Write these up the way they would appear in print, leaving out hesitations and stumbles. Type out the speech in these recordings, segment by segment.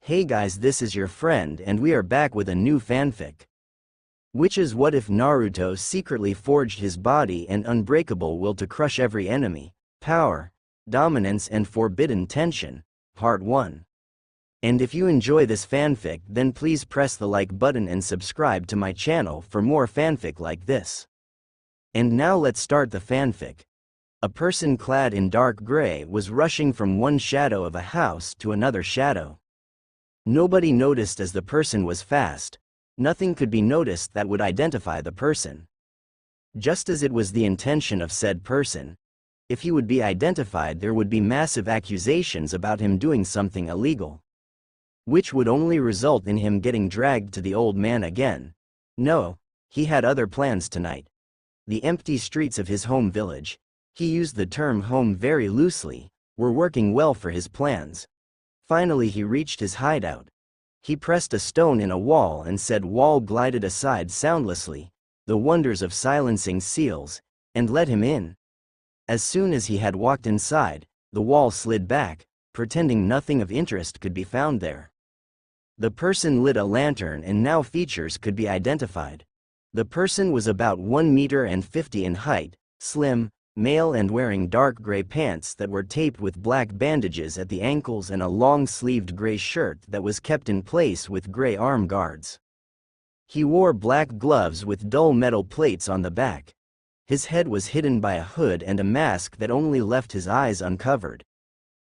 Hey guys, this is your friend and we are back with a new fanfic. Which is what if Naruto secretly forged his body and unbreakable will to crush every enemy, power, dominance and forbidden tension, part 1. And if you enjoy this fanfic then please press the like button and subscribe to my channel for more fanfic like this. And now let's start the fanfic. A person clad in dark gray was rushing from one shadow of a house to another shadow. Nobody noticed as the person was fast. Nothing could be noticed that would identify the person. Just as it was the intention of said person, if he would be identified there would be massive accusations about him doing something illegal, which would only result in him getting dragged to the old man again. No, he had other plans tonight. The empty streets of his home village, he used the term home very loosely, were working well for his plans. Finally he reached his hideout. He pressed a stone in a wall and said wall glided aside soundlessly, the wonders of silencing seals, and let him in. As soon as he had walked inside, the wall slid back, pretending nothing of interest could be found there. The person lit a lantern and now features could be identified. The person was about 1.50 meters in height, slim, male and wearing dark gray pants that were taped with black bandages at the ankles and a long-sleeved gray shirt that was kept in place with gray arm guards. He wore black gloves with dull metal plates on the back. His head was hidden by a hood and a mask that only left his eyes uncovered.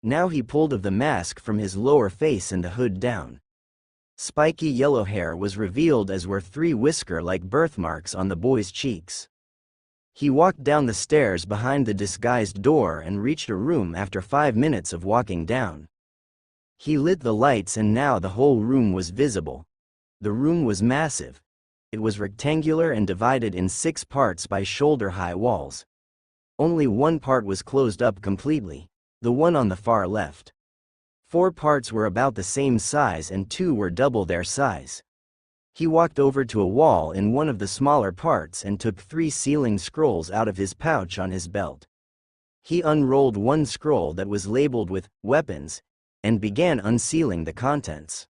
Now he pulled of the mask from his lower face and the hood down. Spiky yellow hair was revealed as were 3 whisker-like birthmarks on the boy's cheeks. He walked down the stairs behind the disguised door and reached a room after 5 minutes of walking down. He lit the lights and now the whole room was visible. The room was massive. It was rectangular and divided in 6 parts by shoulder-high walls. Only one part was closed up completely, the one on the far left. 4 parts were about the same size and 2 were double their size. He walked over to a wall in one of the smaller parts and took 3 sealing scrolls out of his pouch on his belt. He unrolled one scroll that was labeled with weapons and began unsealing the contents.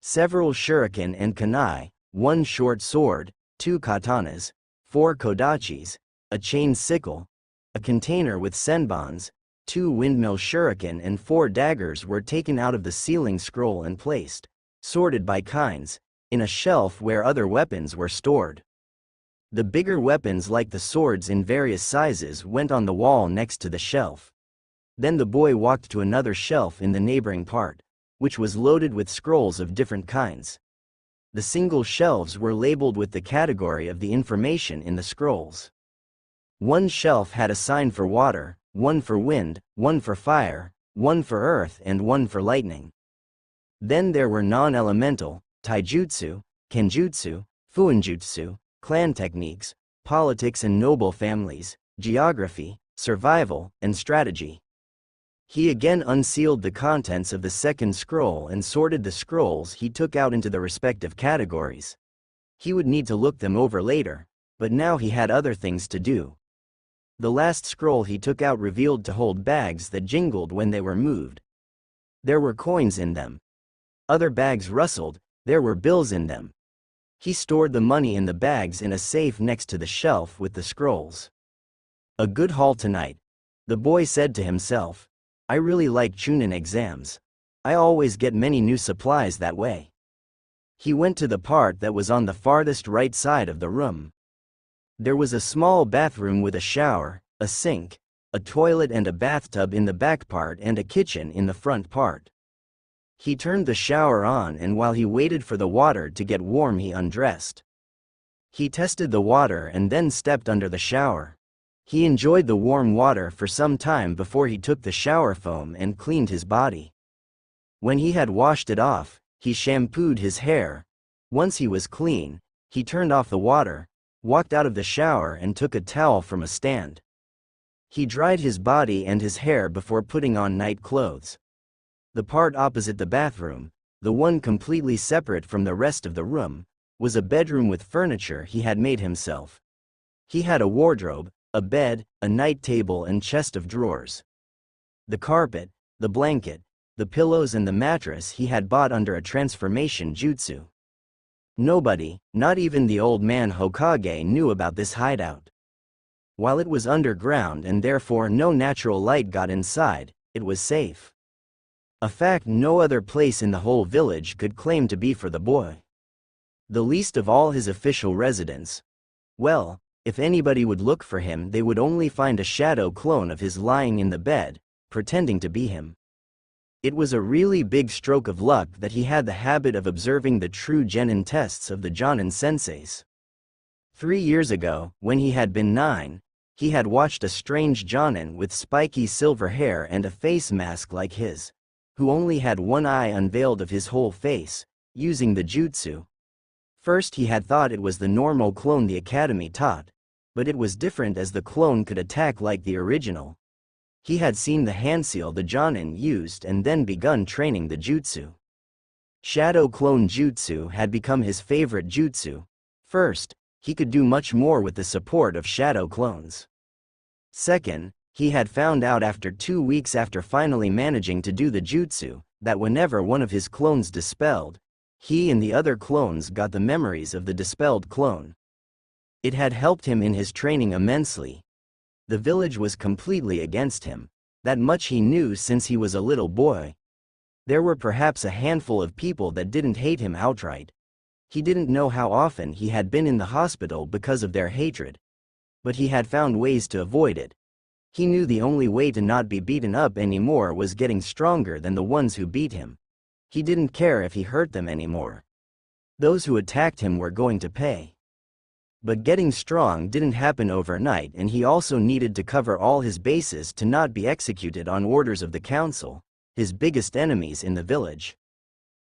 Several shuriken and kunai, 1 short sword, 2 katanas, 4 kodachis, a chain sickle, a container with senbons, 2 windmill shuriken and 4 daggers were taken out of the sealing scroll and placed, sorted by kinds, in a shelf where other weapons were stored. The bigger weapons like the swords in various sizes went on the wall next to the shelf. Then the boy walked to another shelf in the neighboring part, which was loaded with scrolls of different kinds. The single shelves were labeled with the category of the information in the scrolls. One shelf had a sign for water, 1 for wind, 1 for fire, 1 for earth and 1 for lightning. Then there were non-elemental, taijutsu, kenjutsu, fuinjutsu, clan techniques, politics and noble families, geography, survival, and strategy. He again unsealed the contents of the second scroll and sorted the scrolls he took out into the respective categories. He would need to look them over later, but now he had other things to do. The last scroll he took out revealed to hold bags that jingled when they were moved. There were coins in them. Other bags rustled. There were bills in them. He stored the money in the bags in a safe next to the shelf with the scrolls. A good haul tonight, the boy said to himself. I really like Chunin exams. I always get many new supplies that way. He went to the part that was on the farthest right side of the room. There was a small bathroom with a shower, a sink, a toilet and a bathtub in the back part and a kitchen in the front part. He turned the shower on and while he waited for the water to get warm he undressed. He tested the water and then stepped under the shower. He enjoyed the warm water for some time before he took the shower foam and cleaned his body. When he had washed it off, he shampooed his hair. Once he was clean, he turned off the water, walked out of the shower and took a towel from a stand. He dried his body and his hair before putting on night clothes. The part opposite the bathroom, the one completely separate from the rest of the room, was a bedroom with furniture he had made himself. He had a wardrobe, a bed, a night table and chest of drawers. The carpet, the blanket, the pillows and the mattress he had bought under a transformation jutsu. Nobody, not even the old man Hokage, knew about this hideout. While it was underground and therefore no natural light got inside, it was safe. A fact no other place in the whole village could claim to be for the boy. The least of all his official residents. Well, if anybody would look for him, they would only find a shadow clone of his lying in the bed, pretending to be him. It was a really big stroke of luck that he had the habit of observing the true genin tests of the Jonin senseis. 3 years ago, when he had been 9, he had watched a strange Jonin with spiky silver hair and a face mask like his, who only had one eye unveiled of his whole face, using the jutsu. First he had thought it was the normal clone the academy taught, but it was different as the clone could attack like the original. He had seen the handseal the Jonin used and then begun training the jutsu. Shadow clone jutsu had become his favorite jutsu. First, he could do much more with the support of shadow clones. Second, he had found out after 2 weeks after finally managing to do the jutsu, that whenever one of his clones dispelled, he and the other clones got the memories of the dispelled clone. It had helped him in his training immensely. The village was completely against him. That much he knew since he was a little boy. There were perhaps a handful of people that didn't hate him outright. He didn't know how often he had been in the hospital because of their hatred. But he had found ways to avoid it. He knew the only way to not be beaten up anymore was getting stronger than the ones who beat him. He didn't care if he hurt them anymore. Those who attacked him were going to pay. But getting strong didn't happen overnight, and he also needed to cover all his bases to not be executed on orders of the council, his biggest enemies in the village.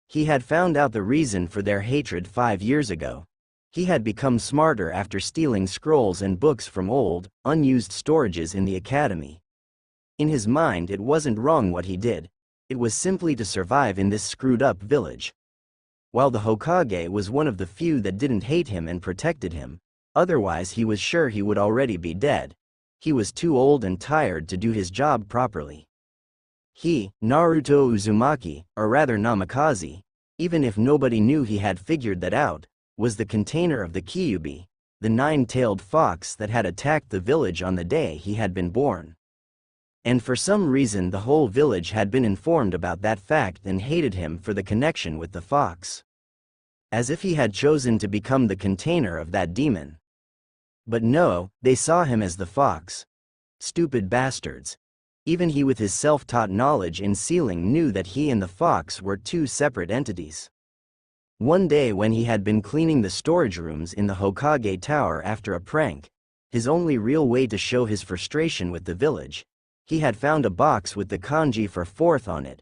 He had found out the reason for their hatred 5 years ago. He had become smarter after stealing scrolls and books from old, unused storages in the academy. In his mind, it wasn't wrong what he did. It was simply to survive in this screwed-up village. While the Hokage was one of the few that didn't hate him and protected him, otherwise he was sure he would already be dead. He was too old and tired to do his job properly. He, Naruto Uzumaki, or rather Namikaze, even if nobody knew he had figured that out, was the container of the Kyuubi, the 9-tailed fox that had attacked the village on the day he had been born. And for some reason the whole village had been informed about that fact and hated him for the connection with the fox. As if he had chosen to become the container of that demon. But no, they saw him as the fox. Stupid bastards. Even he with his self-taught knowledge in sealing knew that he and the fox were 2 separate entities. One day when he had been cleaning the storage rooms in the Hokage Tower after a prank, his only real way to show his frustration with the village, he had found a box with the kanji for fourth on it.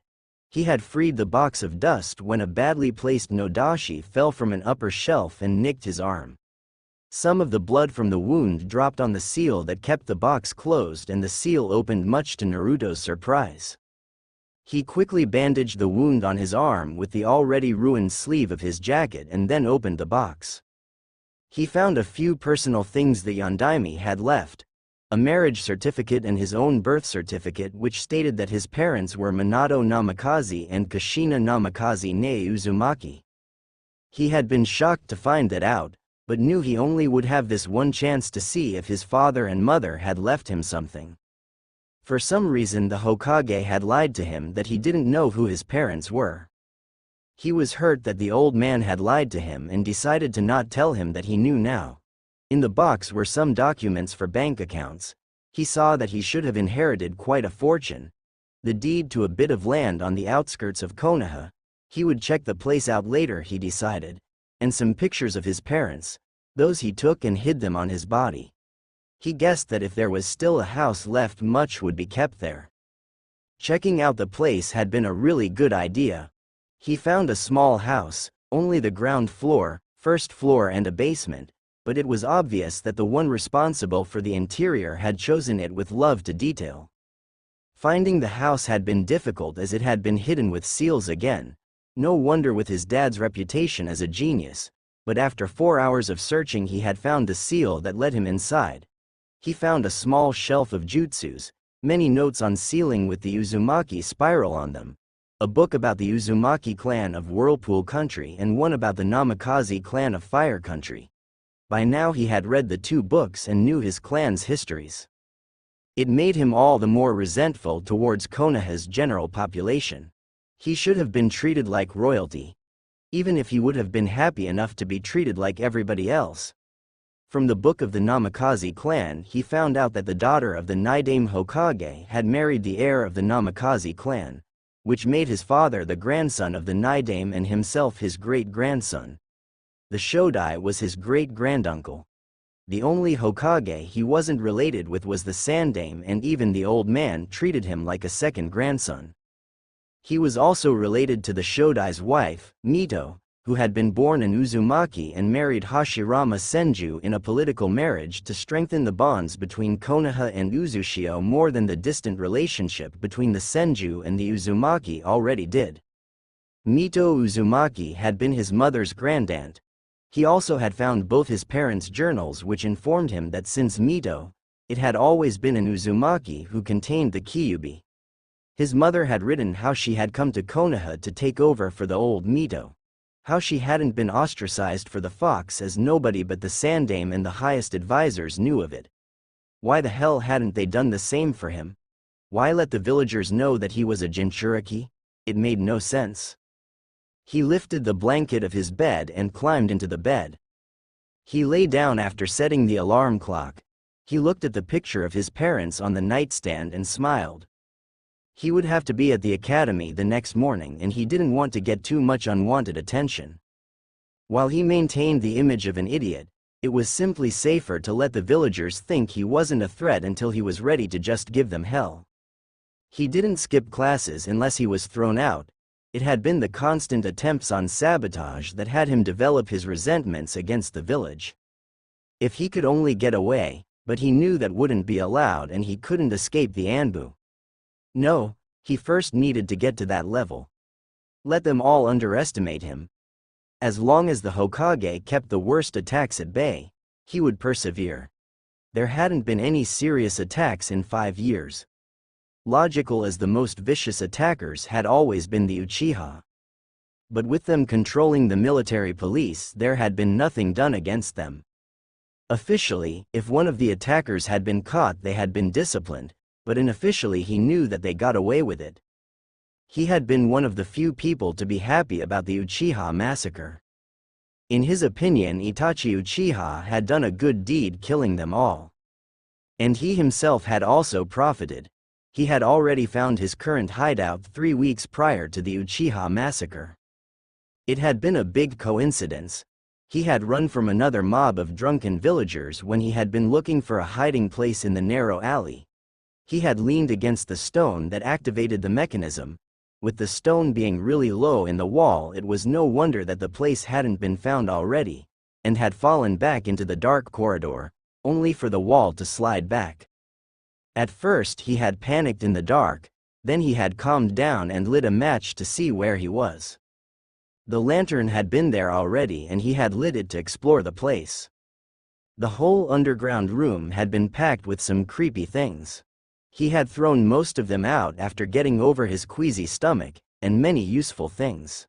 He had freed the box of dust when a badly placed nodashi fell from an upper shelf and nicked his arm. Some of the blood from the wound dropped on the seal that kept the box closed, and the seal opened much to Naruto's surprise. He quickly bandaged the wound on his arm with the already ruined sleeve of his jacket and then opened the box. He found a few personal things the Yondaime had left. A marriage certificate and his own birth certificate, which stated that his parents were Minato Namikaze and Kushina Namikaze ne Uzumaki. He had been shocked to find that out, but knew he only would have this one chance to see if his father and mother had left him something. For some reason the Hokage had lied to him that he didn't know who his parents were. He was hurt that the old man had lied to him and decided to not tell him that he knew now. In the box were some documents for bank accounts. He saw that he should have inherited quite a fortune. The deed to a bit of land on the outskirts of Konoha. He would check the place out later, he decided. And some pictures of his parents. Those he took and hid them on his body. He guessed that if there was still a house left, much would be kept there. Checking out the place had been a really good idea. He found a small house, only the ground floor, first floor and a basement. But it was obvious that the one responsible for the interior had chosen it with love to detail. Finding the house had been difficult as it had been hidden with seals again. No wonder with his dad's reputation as a genius. But after 4 hours of searching he had found the seal that led him inside. He found a small shelf of jutsus, many notes on sealing with the Uzumaki spiral on them. a book about the Uzumaki clan of Whirlpool Country and one about the Namikaze clan of Fire Country. By now he had read the 2 books and knew his clan's histories. It made him all the more resentful towards Konoha's general population. He should have been treated like royalty, even if he would have been happy enough to be treated like everybody else. From the book of the Namikaze clan he found out that the daughter of the Naidame Hokage had married the heir of the Namikaze clan, which made his father the grandson of the Naidame and himself his great-grandson. The Shodai was his great-granduncle. The only Hokage he wasn't related with was the Sandaime, and even the old man treated him like a second grandson. He was also related to the Shodai's wife, Mito, who had been born in Uzumaki and married Hashirama Senju in a political marriage to strengthen the bonds between Konoha and Uzushio more than the distant relationship between the Senju and the Uzumaki already did. Mito Uzumaki had been his mother's grandaunt. He also had found both his parents' journals, which informed him that since Mito, it had always been an Uzumaki who contained the Kyubi. His mother had written how she had come to Konoha to take over for the old Mito. How she hadn't been ostracized for the fox, as nobody but the Sandaime and the highest advisors knew of it. Why the hell hadn't they done the same for him? Why let the villagers know that he was a Jinchuriki? It made no sense. He lifted the blanket of his bed and climbed into the bed. He lay down after setting the alarm clock. He looked at the picture of his parents on the nightstand and smiled. He would have to be at the academy the next morning and he didn't want to get too much unwanted attention. While he maintained the image of an idiot, it was simply safer to let the villagers think he wasn't a threat until he was ready to just give them hell. He didn't skip classes unless he was thrown out. It had been the constant attempts on sabotage that had him develop his resentments against the village. If he could only get away, but he knew that wouldn't be allowed and he couldn't escape the Anbu. No, he first needed to get to that level. Let them all underestimate him. As long as the Hokage kept the worst attacks at bay, he would persevere. There hadn't been any serious attacks in 5 years. Logical as the most vicious attackers had always been the Uchiha. But with them controlling the military police, there had been nothing done against them. Officially, if one of the attackers had been caught, they had been disciplined, but unofficially he knew that they got away with it. He had been one of the few people to be happy about the Uchiha massacre. In his opinion, Itachi Uchiha had done a good deed killing them all. And he himself had also profited. He had already found his current hideout 3 weeks prior to the Uchiha massacre. It had been a big coincidence. He had run from another mob of drunken villagers when he had been looking for a hiding place in the narrow alley. He had leaned against the stone that activated the mechanism. With the stone being really low in the wall, it was no wonder that the place hadn't been found already, and had fallen back into the dark corridor, only for the wall to slide back. At first he had panicked in the dark, then he had calmed down and lit a match to see where he was. The lantern had been there already and he had lit it to explore the place. The whole underground room had been packed with some creepy things. He had thrown most of them out after getting over his queasy stomach, and many useful things.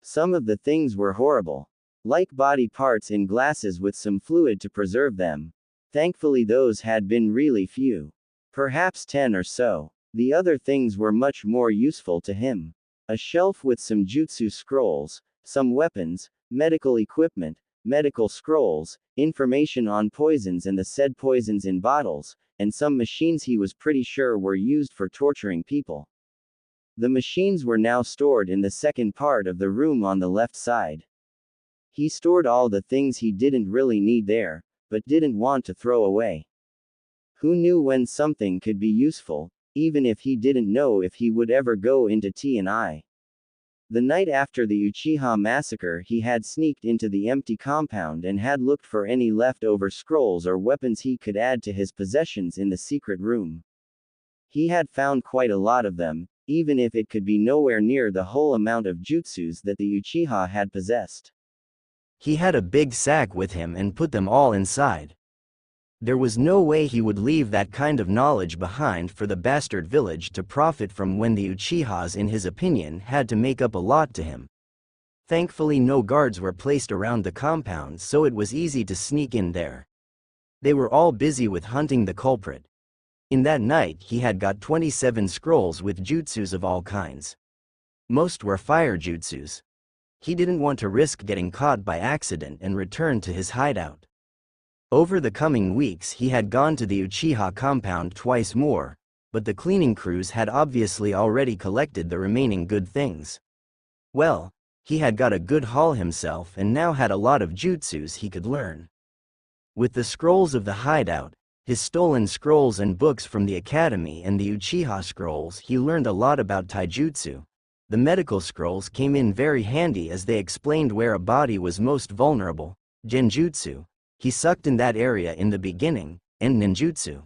Some of the things were horrible, like body parts in glasses with some fluid to preserve them. Thankfully those had been really few. Perhaps 10 or so. The other things were much more useful to him. A shelf with some jutsu scrolls, some weapons, medical equipment, medical scrolls, information on poisons and the said poisons in bottles, and some machines he was pretty sure were used for torturing people. The machines were now stored in the second part of the room on the left side. He stored all the things he didn't really need there, but didn't want to throw away. Who knew when something could be useful, even if he didn't know if he would ever go into T&I. The night after the Uchiha massacre he had sneaked into the empty compound and had looked for any leftover scrolls or weapons he could add to his possessions in the secret room. He had found quite a lot of them, even if it could be nowhere near the whole amount of jutsus that the Uchiha had possessed. He had a big sack with him and put them all inside. There was no way he would leave that kind of knowledge behind for the bastard village to profit from when the Uchihas, in his opinion, had to make up a lot to him. Thankfully no guards were placed around the compound, so it was easy to sneak in there. They were all busy with hunting the culprit. In that night he had got 27 scrolls with jutsus of all kinds. Most were fire jutsus. He didn't want to risk getting caught by accident and return to his hideout. Over the coming weeks he had gone to the Uchiha compound twice more, but the cleaning crews had obviously already collected the remaining good things. Well, he had got a good haul himself and now had a lot of jutsus he could learn. With the scrolls of the hideout, his stolen scrolls and books from the academy, and the Uchiha scrolls, he learned a lot about taijutsu. The medical scrolls came in very handy as they explained where a body was most vulnerable. Genjutsu. He sucked in that area in the beginning, and ninjutsu.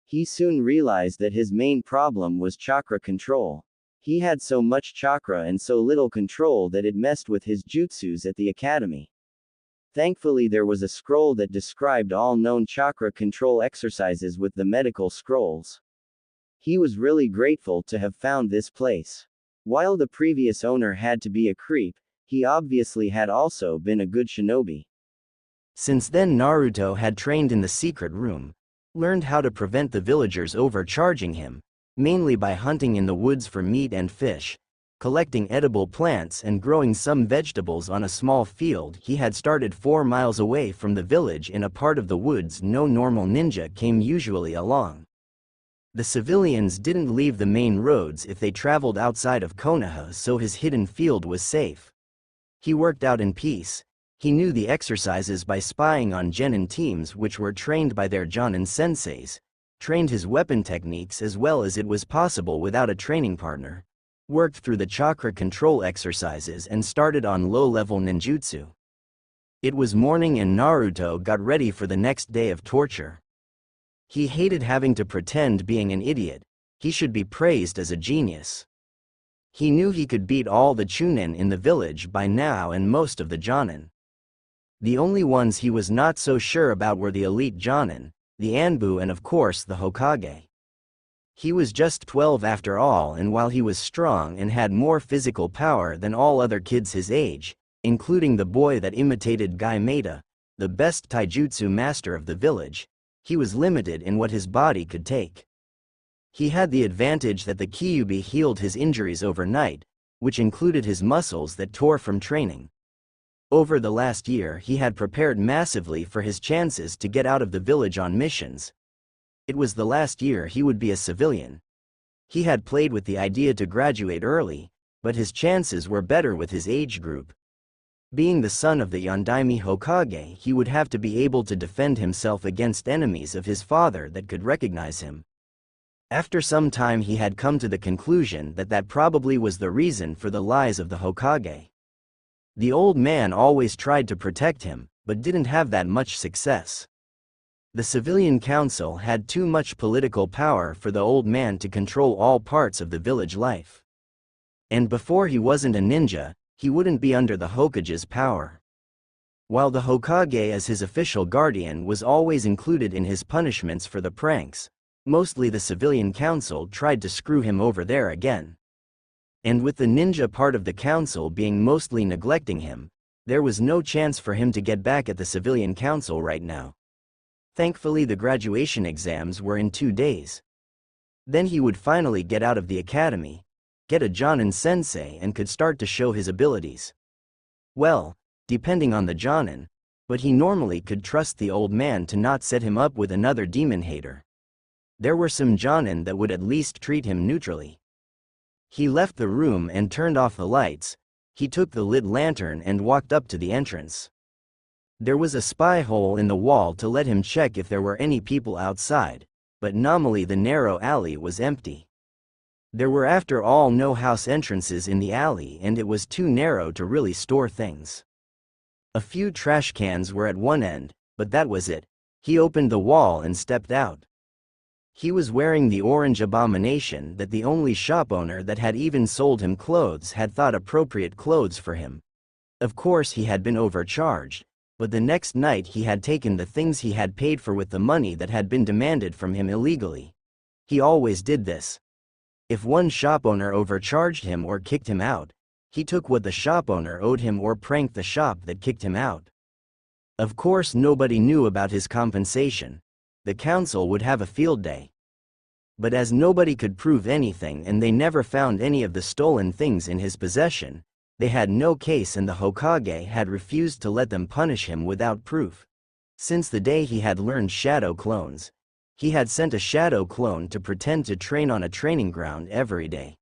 He soon realized that his main problem was chakra control. He had so much chakra and so little control that it messed with his jutsus at the academy. Thankfully there was a scroll that described all known chakra control exercises with the medical scrolls. He was really grateful to have found this place. While the previous owner had to be a creep, he obviously had also been a good shinobi. Since then Naruto had trained in the secret room, learned how to prevent the villagers overcharging him, mainly by hunting in the woods for meat and fish, collecting edible plants and growing some vegetables on a small field he had started 4 miles away from the village in a part of the woods no normal ninja came usually along. The civilians didn't leave the main roads if they traveled outside of Konoha, so his hidden field was safe. He worked out in peace. He knew the exercises by spying on genin teams which were trained by their jonin senseis, trained his weapon techniques as well as it was possible without a training partner, worked through the chakra control exercises and started on low-level ninjutsu. It was morning and Naruto got ready for the next day of torture. He hated having to pretend being an idiot. He should be praised as a genius. He knew he could beat all the chunin in the village by now and most of the jonin. The only ones he was not so sure about were the elite jonin, the Anbu, and of course the Hokage. He was just 12 after all, and while he was strong and had more physical power than all other kids his age, including the boy that imitated Gai Maeda, the best taijutsu master of the village, he was limited in what his body could take. He had the advantage that the Kyuubi healed his injuries overnight, which included his muscles that tore from training. Over the last year he had prepared massively for his chances to get out of the village on missions. It was the last year he would be a civilian. He had played with the idea to graduate early, but his chances were better with his age group. Being the son of the Yondaime Hokage, he would have to be able to defend himself against enemies of his father that could recognize him. After some time he had come to the conclusion that that probably was the reason for the lies of the Hokage. The old man always tried to protect him, but didn't have that much success. The civilian council had too much political power for the old man to control all parts of the village life. And before he wasn't a ninja, he wouldn't be under the Hokage's power. While the Hokage as his official guardian was always included in his punishments for the pranks, mostly the civilian council tried to screw him over there again. And with the ninja part of the council being mostly neglecting him, there was no chance for him to get back at the civilian council right now. Thankfully the graduation exams were in 2 days. Then he would finally get out of the academy, get a jonin sensei, and could start to show his abilities. Well, depending on the jonin, but he normally could trust the old man to not set him up with another demon hater. There were some jonin that would at least treat him neutrally. He left the room and turned off the lights. He took the lit lantern and walked up to the entrance. There was a spy hole in the wall to let him check if there were any people outside, but nominally the narrow alley was empty. There were after all no house entrances in the alley, and it was too narrow to really store things. A few trash cans were at one end, but that was it. He opened the wall and stepped out. He was wearing the orange abomination that the only shop owner that had even sold him clothes had thought appropriate clothes for him. Of course he had been overcharged, But the next night he had taken the things he had paid for with the money that had been demanded from him illegally. He always did this. If one shop owner overcharged him or kicked him out, he took what the shop owner owed him or pranked the shop that kicked him out. Of course, nobody knew about his compensation. The council would have a field day. But as nobody could prove anything and they never found any of the stolen things in his possession, they had no case and the Hokage had refused to let them punish him without proof. Since the day he had learned shadow clones, he had sent a shadow clone to pretend to train on a training ground every day.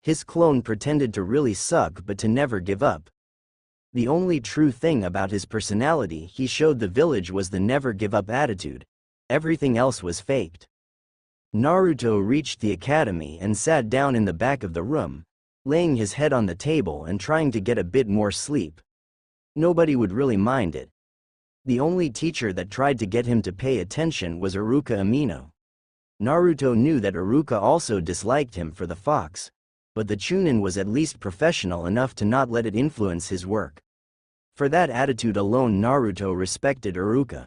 His clone pretended to really suck but to never give up. The only true thing about his personality he showed the village was the never give up attitude. Everything else was faked. Naruto reached the academy and sat down in the back of the room, laying his head on the table and trying to get a bit more sleep. Nobody would really mind it. The only teacher that tried to get him to pay attention was Iruka Amino. Naruto knew that Iruka also disliked him for the fox, but the Chunin was at least professional enough to not let it influence his work. For that attitude alone Naruto respected Iruka.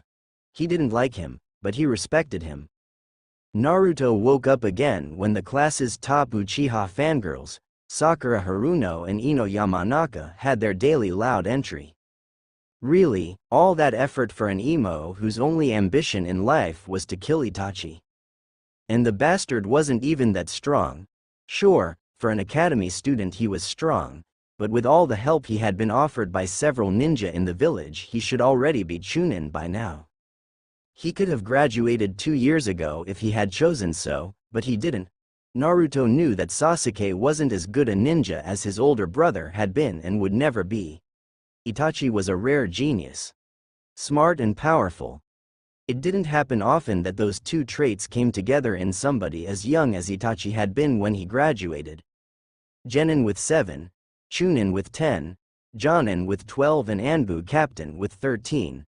He didn't like him, but he respected him. Naruto woke up again when the class's top Uchiha fangirls, Sakura Haruno and Ino Yamanaka, had their daily loud entry. Really, all that effort for an emo whose only ambition in life was to kill Itachi. And the bastard wasn't even that strong. Sure, for an academy student he was strong, but with all the help he had been offered by several ninja in the village he should already be Chunin by now. He could have graduated 2 years ago if he had chosen so, but he didn't. Naruto knew that Sasuke wasn't as good a ninja as his older brother had been and would never be. Itachi was a rare genius. Smart and powerful. It didn't happen often that those two traits came together in somebody as young as Itachi had been when he graduated. Genin with 7, Chunin with 10, Jonin with 12 and Anbu Captain with 13.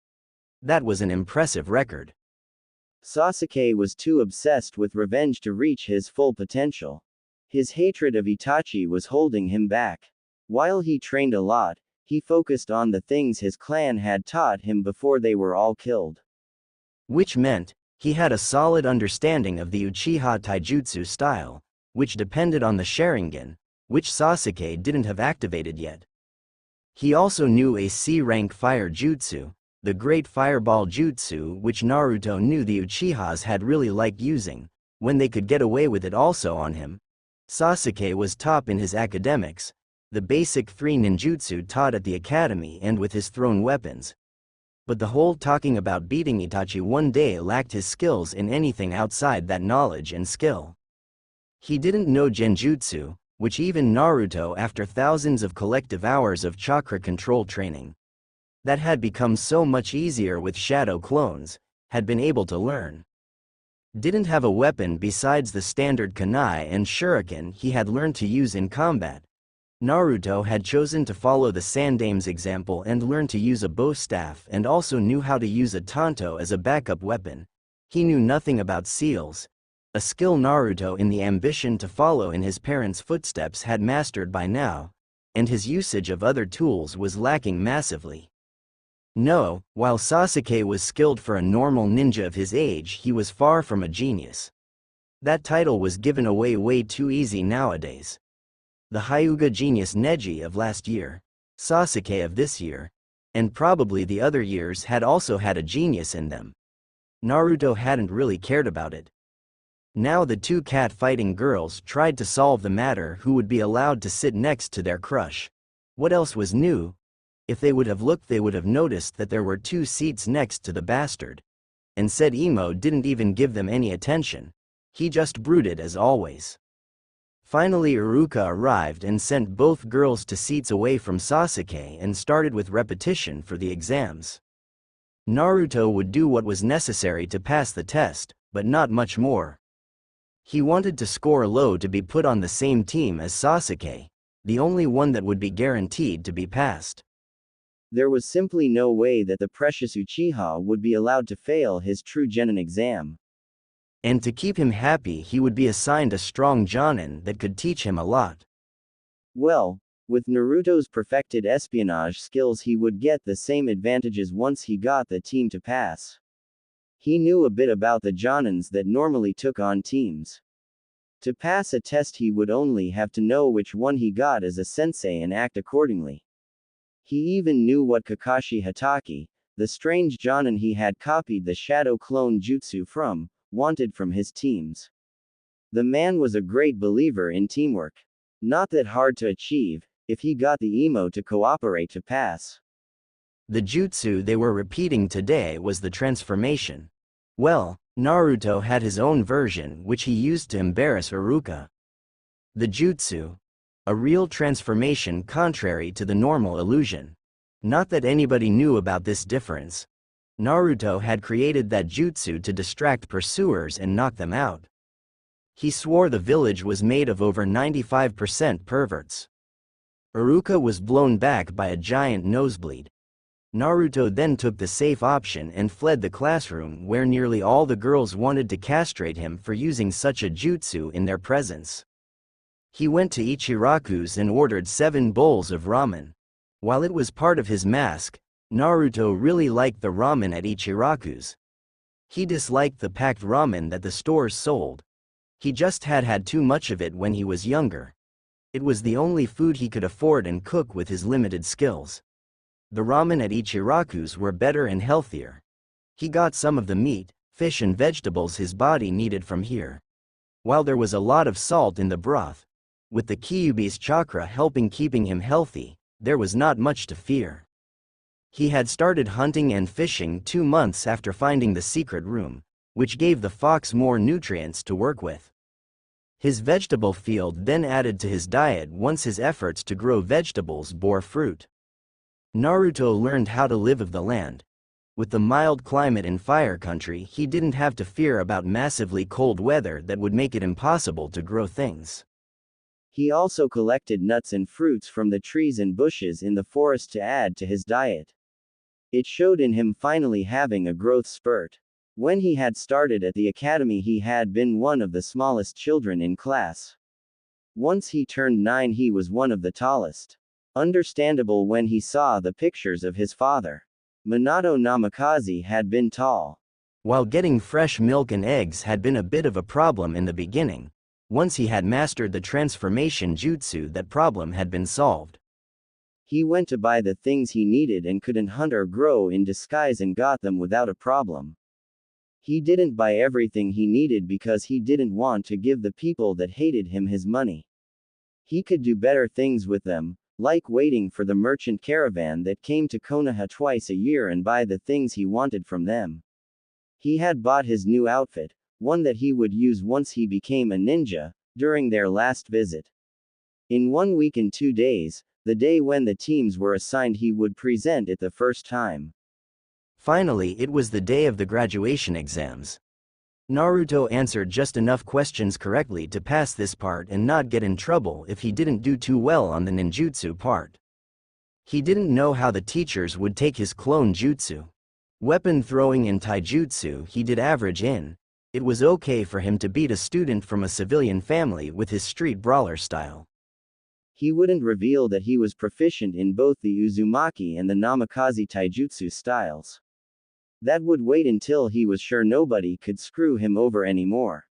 That was an impressive record. Sasuke was too obsessed with revenge to reach his full potential. His hatred of Itachi was holding him back. While he trained a lot, he focused on the things his clan had taught him before they were all killed. Which meant, he had a solid understanding of the Uchiha Taijutsu style, which depended on the Sharingan, which Sasuke didn't have activated yet. He also knew a C-rank fire jutsu, the Great Fireball Jutsu, which Naruto knew the Uchihas had really liked using, when they could get away with it also on him. Sasuke was top in his academics, the basic 3 ninjutsu taught at the academy and with his thrown weapons. But the whole talking about beating Itachi one day lacked his skills in anything outside that knowledge and skill. He didn't know Genjutsu, which even Naruto, after thousands of collective hours of chakra control training, that had become so much easier with shadow clones, had been able to learn. Didn't have a weapon besides the standard kunai and shuriken he had learned to use in combat. Naruto had chosen to follow the Sandame's example and learn to use a bow staff and also knew how to use a tanto as a backup weapon. He knew nothing about seals, a skill Naruto in the ambition to follow in his parents' footsteps had mastered by now, and his usage of other tools was lacking massively. No, while Sasuke was skilled for a normal ninja of his age, he was far from a genius. That title was given away way too easy nowadays. The Hyuga genius Neji of last year, Sasuke of this year, and probably the other years had also had a genius in them. Naruto hadn't really cared about it. Now the two cat-fighting girls tried to solve the matter who would be allowed to sit next to their crush. What else was new? If they would have looked they would have noticed that there were 2 seats next to the bastard. And said emo didn't even give them any attention. He just brooded as always. Finally Iruka arrived and sent both girls to seats away from Sasuke and started with repetition for the exams. Naruto would do what was necessary to pass the test, but not much more. He wanted to score low to be put on the same team as Sasuke, the only one that would be guaranteed to be passed. There was simply no way that the precious Uchiha would be allowed to fail his true Genin exam. And to keep him happy he would be assigned a strong Jonin that could teach him a lot. Well, With Naruto's perfected espionage skills, he would get the same advantages once he got the team to pass. He knew a bit about the Jonins that normally took on teams. To pass a test, he would only have to know which one he got as a sensei and act accordingly. He even knew what Kakashi Hatake, the strange Jonin he had copied the shadow clone jutsu from, wanted from his teams. The man was a great believer in teamwork. Not that hard to achieve, if he got the emo to cooperate to pass. The jutsu they were repeating today was the transformation. Well, Naruto had his own version which he used to embarrass Iruka. The jutsu. A real transformation contrary to the normal illusion. Not that anybody knew about this difference. Naruto had created that jutsu to distract pursuers and knock them out. He swore the village was made of over 95% perverts. Iruka was blown back by a giant nosebleed. Naruto then took the safe option and fled the classroom where nearly all the girls wanted to castrate him for using such a jutsu in their presence. He went to Ichiraku's and ordered 7 bowls of ramen. While it was part of his mask, Naruto really liked the ramen at Ichiraku's. He disliked the packed ramen that the stores sold. He just had too much of it when he was younger. It was the only food he could afford and cook with his limited skills. The ramen at Ichiraku's were better and healthier. He got some of the meat, fish and vegetables his body needed from here. While there was a lot of salt in the broth, with the Kyuubi's chakra helping keeping him healthy, there was not much to fear. He had started hunting and fishing 2 months after finding the secret room, which gave the fox more nutrients to work with. His vegetable field then added to his diet once his efforts to grow vegetables bore fruit. Naruto learned how to live of the land. With the mild climate in Fire Country, he didn't have to fear about massively cold weather that would make it impossible to grow things. He also collected nuts and fruits from the trees and bushes in the forest to add to his diet. It showed in him finally having a growth spurt. When he had started at the academy, he had been one of the smallest children in class. Once he turned 9, he was one of the tallest. Understandable when he saw the pictures of his father. Minato Namikaze had been tall. While getting fresh milk and eggs had been a bit of a problem in the beginning, once he had mastered the transformation jutsu, that problem had been solved. He went to buy the things he needed and couldn't hunt or grow in disguise and got them without a problem. He didn't buy everything he needed because he didn't want to give the people that hated him his money. He could do better things with them, like waiting for the merchant caravan that came to Konoha twice a year and buy the things he wanted from them. He had bought his new outfit, one that he would use once he became a ninja, during their last visit. In 1 week and 2 days, the day when the teams were assigned, he would present it the first time. Finally, it was the day of the graduation exams. Naruto answered just enough questions correctly to pass this part and not get in trouble if he didn't do too well on the ninjutsu part. He didn't know how the teachers would take his clone jutsu. Weapon throwing and taijutsu he did average in. It was okay for him to beat a student from a civilian family with his street brawler style. He wouldn't reveal that he was proficient in both the Uzumaki and the Namikaze taijutsu styles. That would wait until he was sure nobody could screw him over anymore.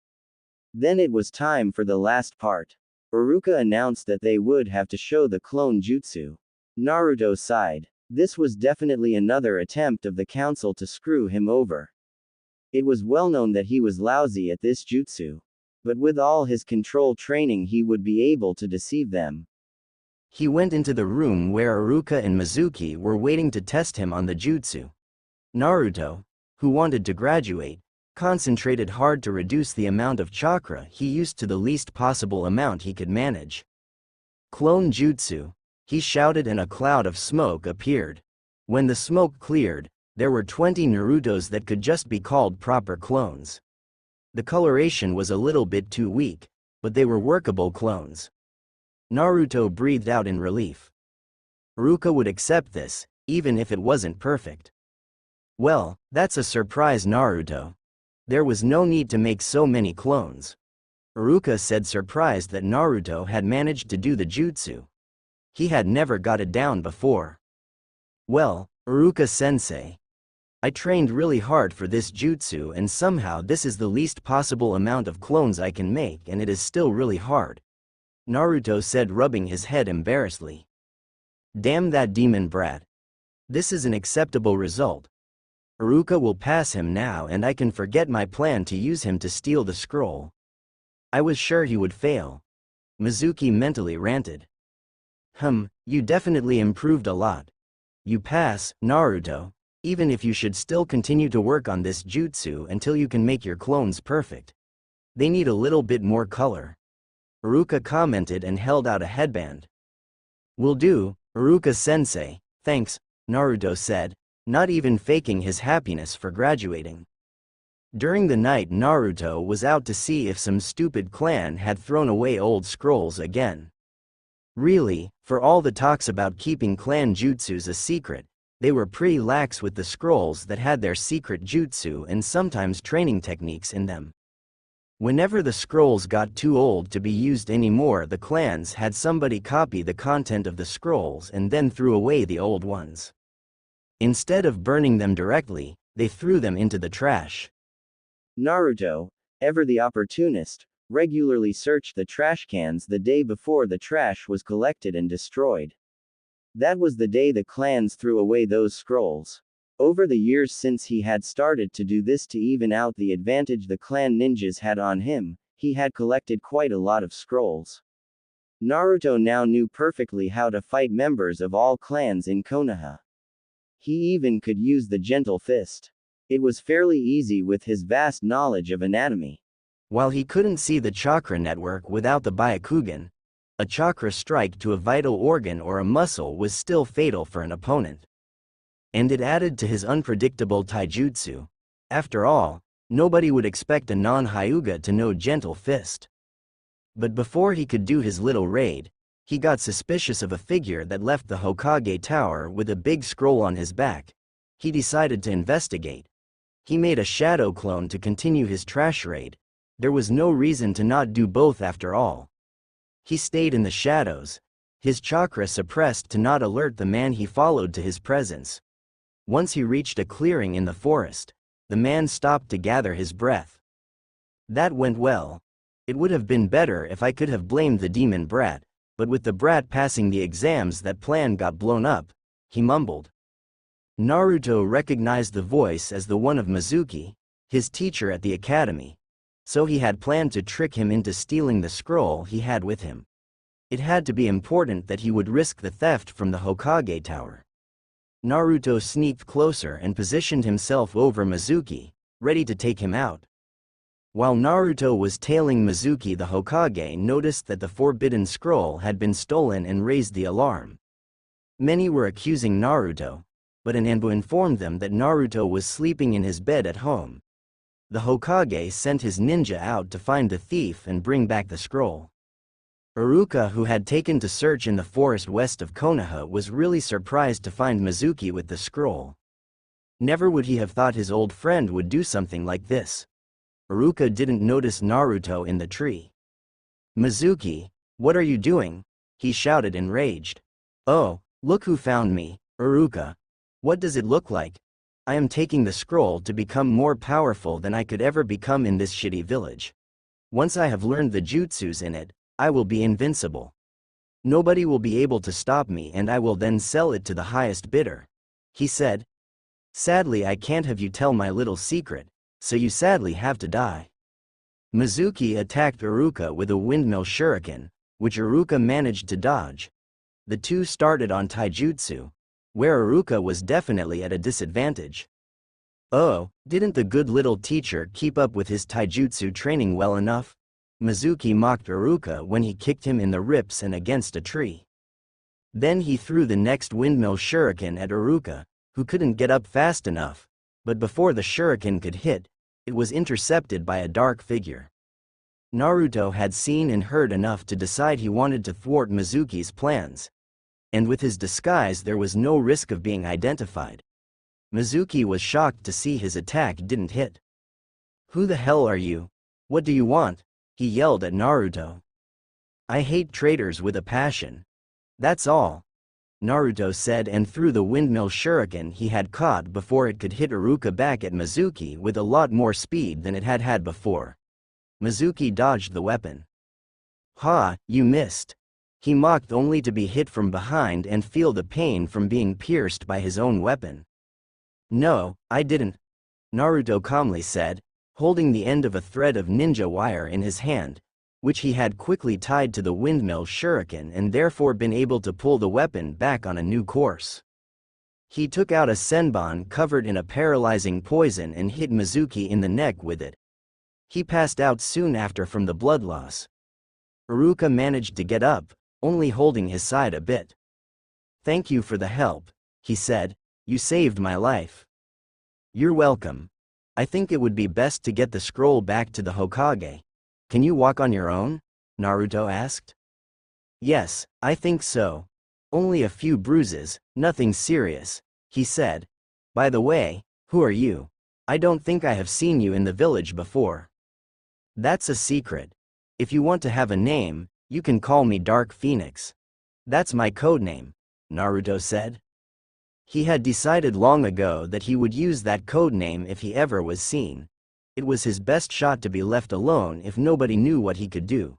Then it was time for the last part. Iruka announced that they would have to show the clone jutsu. Naruto sighed. This was definitely another attempt of the council to screw him over. It was well known that he was lousy at this jutsu. But with all his control training, he would be able to deceive them. He went into the room where Iruka and Mizuki were waiting to test him on the jutsu. Naruto, who wanted to graduate, concentrated hard to reduce the amount of chakra he used to the least possible amount he could manage. Clone jutsu, he shouted, and a cloud of smoke appeared. When the smoke cleared, there were 20 Narutos that could just be called proper clones. The coloration was a little bit too weak, but they were workable clones. Naruto breathed out in relief. Iruka would accept this, even if it wasn't perfect. Well, that's a surprise, Naruto. There was no need to make so many clones. Iruka said, surprised that Naruto had managed to do the jutsu. He had never got it down before. Well, Iruka-sensei, I trained really hard for this jutsu and somehow this is the least possible amount of clones I can make and it is still really hard. Naruto said, rubbing his head embarrassedly. Damn that demon brat. This is an acceptable result. Iruka will pass him now and I can forget my plan to use him to steal the scroll. I was sure he would fail. Mizuki mentally ranted. You definitely improved a lot. You pass, Naruto, even if you should still continue to work on this jutsu until you can make your clones perfect. They need a little bit more color. Iruka commented and held out a headband. Will do, Iruka-sensei, thanks, Naruto said, not even faking his happiness for graduating. During the night, Naruto was out to see if some stupid clan had thrown away old scrolls again. Really, for all the talks about keeping clan jutsus a secret, they were pretty lax with the scrolls that had their secret jutsu and sometimes training techniques in them. Whenever the scrolls got too old to be used anymore, the clans had somebody copy the content of the scrolls and then threw away the old ones. Instead of burning them directly, they threw them into the trash. Naruto, ever the opportunist, regularly searched the trash cans the day before the trash was collected and destroyed. That was the day the clans threw away those scrolls. Over the years since he had started to do this to even out the advantage the clan ninjas had on him, he had collected quite a lot of scrolls. Naruto now knew perfectly how to fight members of all clans in Konoha. He even could use the gentle fist. It was fairly easy with his vast knowledge of anatomy. While he couldn't see the chakra network without the Byakugan, a chakra strike to a vital organ or a muscle was still fatal for an opponent. And it added to his unpredictable taijutsu. After all, nobody would expect a non-Hyuga to know gentle fist. But before he could do his little raid, he got suspicious of a figure that left the Hokage Tower with a big scroll on his back. He decided to investigate. He made a shadow clone to continue his trash raid. There was no reason to not do both after all. He stayed in the shadows, his chakra suppressed to not alert the man he followed to his presence. Once he reached a clearing in the forest, the man stopped to gather his breath. That went well. It would have been better if I could have blamed the demon brat, but with the brat passing the exams that plan got blown up, he mumbled. Naruto recognized the voice as the one of Mizuki, his teacher at the academy, so he had planned to trick him into stealing the scroll he had with him. It had to be important that he would risk the theft from the Hokage Tower. Naruto sneaked closer and positioned himself over Mizuki, ready to take him out. While Naruto was tailing Mizuki, the Hokage noticed that the forbidden scroll had been stolen and raised the alarm. Many were accusing Naruto, but an Anbu informed them that Naruto was sleeping in his bed at home. The Hokage sent his ninja out to find the thief and bring back the scroll. Iruka, who had taken to search in the forest west of Konoha, was really surprised to find Mizuki with the scroll. Never would he have thought his old friend would do something like this. Iruka didn't notice Naruto in the tree. Mizuki, what are you doing? He shouted, enraged. Oh, look who found me, Iruka. What does it look like? I am taking the scroll to become more powerful than I could ever become in this shitty village. Once I have learned the jutsus in it, I will be invincible. Nobody will be able to stop me and I will then sell it to the highest bidder, he said. Sadly, I can't have you tell my little secret, so you sadly have to die. Mizuki attacked Iruka with a windmill shuriken, which Iruka managed to dodge. The two started on taijutsu, where Iruka was definitely at a disadvantage. Oh, didn't the good little teacher keep up with his taijutsu training well enough? Mizuki mocked Iruka when he kicked him in the ribs and against a tree. Then he threw the next windmill shuriken at Iruka, who couldn't get up fast enough, but before the shuriken could hit, it was intercepted by a dark figure. Naruto had seen and heard enough to decide he wanted to thwart Mizuki's plans. And with his disguise there was no risk of being identified. Mizuki was shocked to see his attack didn't hit. Who the hell are you? What do you want? He yelled at Naruto. I hate traitors with a passion. That's all, Naruto said and threw the windmill shuriken he had caught before it could hit Iruka back at Mizuki with a lot more speed than it had had before. Mizuki dodged the weapon. "Ha, you missed," he mocked only to be hit from behind and feel the pain from being pierced by his own weapon. "No, I didn't," Naruto calmly said, holding the end of a thread of ninja wire in his hand, which he had quickly tied to the windmill shuriken and therefore been able to pull the weapon back on a new course. He took out a senbon covered in a paralyzing poison and hit Mizuki in the neck with it. He passed out soon after from the blood loss. Iruka managed to get up, only holding his side a bit. "Thank you for the help," he said. "You saved my life." "You're welcome. I think it would be best to get the scroll back to the Hokage. Can you walk on your own?" Naruto asked. "Yes, I think so. Only a few bruises, nothing serious," he said. "By the way, who are you? I don't think I have seen you in the village before." "That's a secret. If you want to have a name, you can call me Dark Phoenix. That's my codename," Naruto said. He had decided long ago that he would use that codename if he ever was seen. It was his best shot to be left alone if nobody knew what he could do.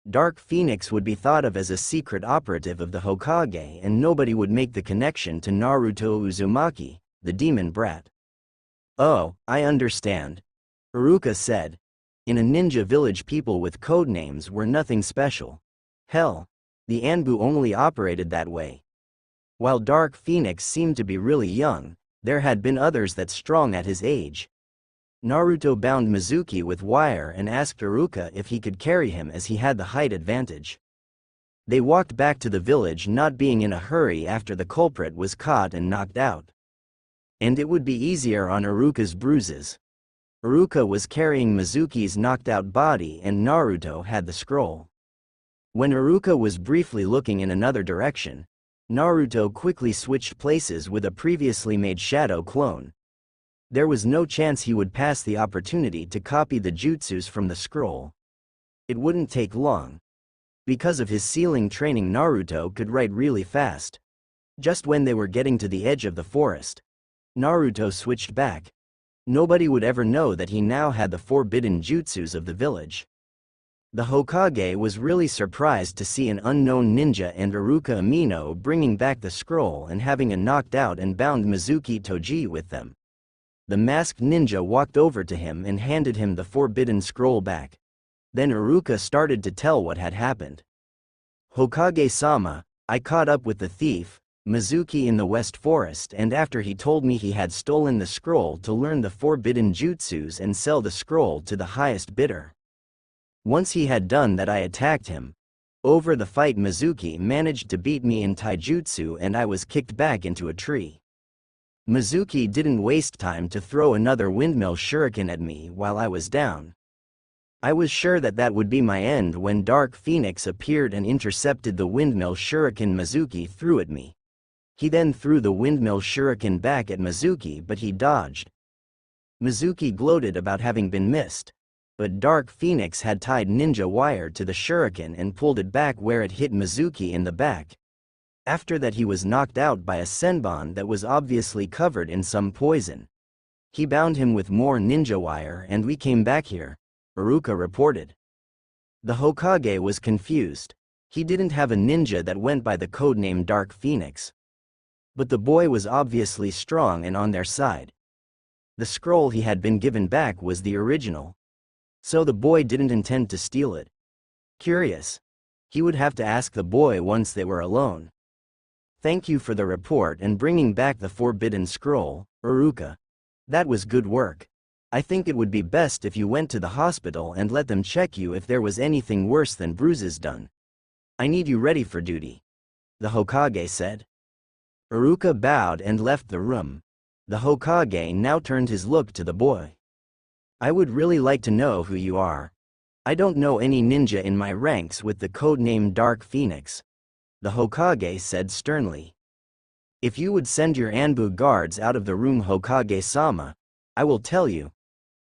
Dark Phoenix would be thought of as a secret operative of the Hokage and nobody would make the connection to Naruto Uzumaki, the demon brat. "Oh, I understand," Iruka said. In a ninja village, people with codenames were nothing special. Hell, the Anbu only operated that way. While Dark Phoenix seemed to be really young, there had been others that strong at his age. Naruto bound Mizuki with wire and asked Iruka if he could carry him as he had the height advantage. They walked back to the village, not being in a hurry after the culprit was caught and knocked out. And it would be easier on Iruka's bruises. Iruka was carrying Mizuki's knocked out body and Naruto had the scroll. When Iruka was briefly looking in another direction, Naruto quickly switched places with a previously made shadow clone. There was no chance he would pass the opportunity to copy the jutsus from the scroll. It wouldn't take long. Because of his sealing training, Naruto could write really fast. Just when they were getting to the edge of the forest, Naruto switched back. Nobody would ever know that he now had the forbidden jutsus of the village. The Hokage was really surprised to see an unknown ninja and Iruka Amino bringing back the scroll and having a knocked out and bound Mizuki Toji with them. The masked ninja walked over to him and handed him the forbidden scroll back. Then Iruka started to tell what had happened. "Hokage-sama, I caught up with the thief, Mizuki, in the West Forest, and after he told me he had stolen the scroll to learn the forbidden jutsus and sell the scroll to the highest bidder. Once he had done that, I attacked him. Over the fight, Mizuki managed to beat me in taijutsu and I was kicked back into a tree. Mizuki didn't waste time to throw another windmill shuriken at me while I was down. I was sure that that would be my end when Dark Phoenix appeared and intercepted the windmill shuriken Mizuki threw at me. He then threw the windmill shuriken back at Mizuki, but he dodged. Mizuki gloated about having been missed, but Dark Phoenix had tied ninja wire to the shuriken and pulled it back where it hit Mizuki in the back. After that, he was knocked out by a senbon that was obviously covered in some poison. He bound him with more ninja wire and we came back here," Iruka reported. The Hokage was confused. He didn't have a ninja that went by the codename Dark Phoenix. But the boy was obviously strong and on their side. The scroll he had been given back was the original. So the boy didn't intend to steal it. Curious. He would have to ask the boy once they were alone. "Thank you for the report and bringing back the forbidden scroll, Iruka. That was good work. I think it would be best if you went to the hospital and let them check you if there was anything worse than bruises done. I need you ready for duty," the Hokage said. Iruka bowed and left the room. The Hokage now turned his look to the boy. "I would really like to know who you are. I don't know any ninja in my ranks with the codename Dark Phoenix," the Hokage said sternly. "If you would send your Anbu guards out of the room, Hokage-sama, I will tell you.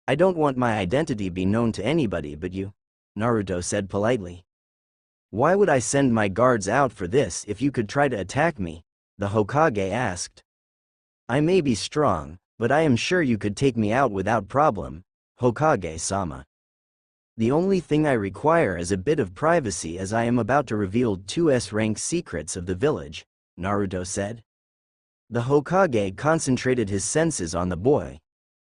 I don't want my identity be known to anybody but you," Naruto said politely. Why would I send my guards out for this if you could try to attack me? The Hokage asked. I may be strong, but I am sure you could take me out without problem, Hokage-sama. The only thing I require is a bit of privacy as I am about to reveal 2S-rank secrets of the village, Naruto said. The Hokage concentrated his senses on the boy.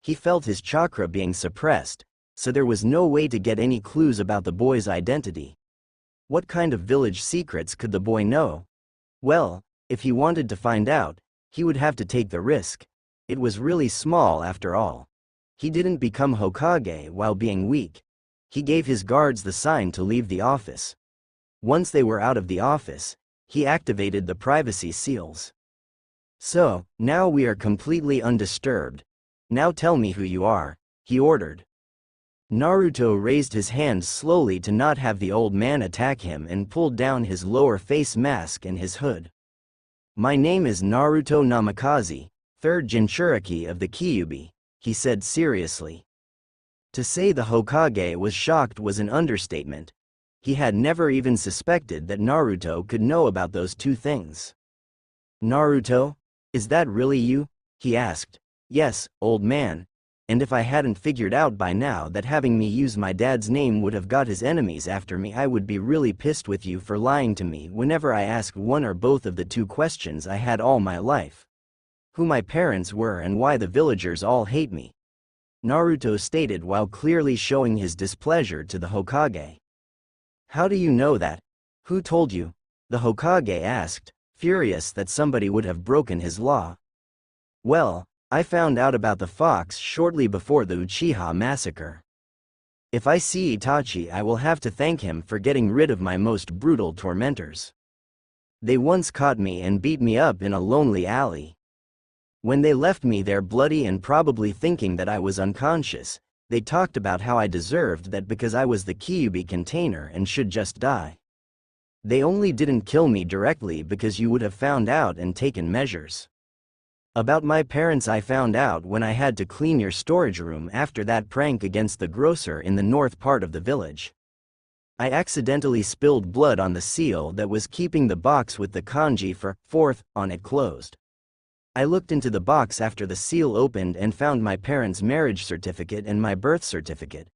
He felt his chakra being suppressed, so there was no way to get any clues about the boy's identity. What kind of village secrets could the boy know? Well, if he wanted to find out, he would have to take the risk. It was really small after all. He didn't become Hokage while being weak. He gave his guards the sign to leave the office. Once they were out of the office, he activated the privacy seals. So, now we are completely undisturbed. Now tell me who you are, he ordered. Naruto raised his hand slowly to not have the old man attack him and pulled down his lower face mask and his hood. My name is Naruto Namikaze, 3rd Jinchuriki of the Kyuubi, he said seriously. To say the Hokage was shocked was an understatement. He had never even suspected that Naruto could know about those two things. Naruto? Is that really you? He asked. Yes, old man. And if I hadn't figured out by now that having me use my dad's name would have got his enemies after me, I would be really pissed with you for lying to me whenever I asked one or both of the two questions I had all my life. Who my parents were and why the villagers all hate me. Naruto stated while clearly showing his displeasure to the Hokage. How do you know that? Who told you? The Hokage asked, furious that somebody would have broken his law. Well, I found out about the fox shortly before the Uchiha massacre. If I see Itachi, I will have to thank him for getting rid of my most brutal tormentors. They once caught me and beat me up in a lonely alley. When they left me there bloody and probably thinking that I was unconscious, they talked about how I deserved that because I was the Kyuubi container and should just die. They only didn't kill me directly because you would have found out and taken measures. About my parents I found out when I had to clean your storage room after that prank against the grocer in the north part of the village. I accidentally spilled blood on the seal that was keeping the box with the kanji for 4th on it closed. I looked into the box after the seal opened and found my parents' marriage certificate and my birth certificate.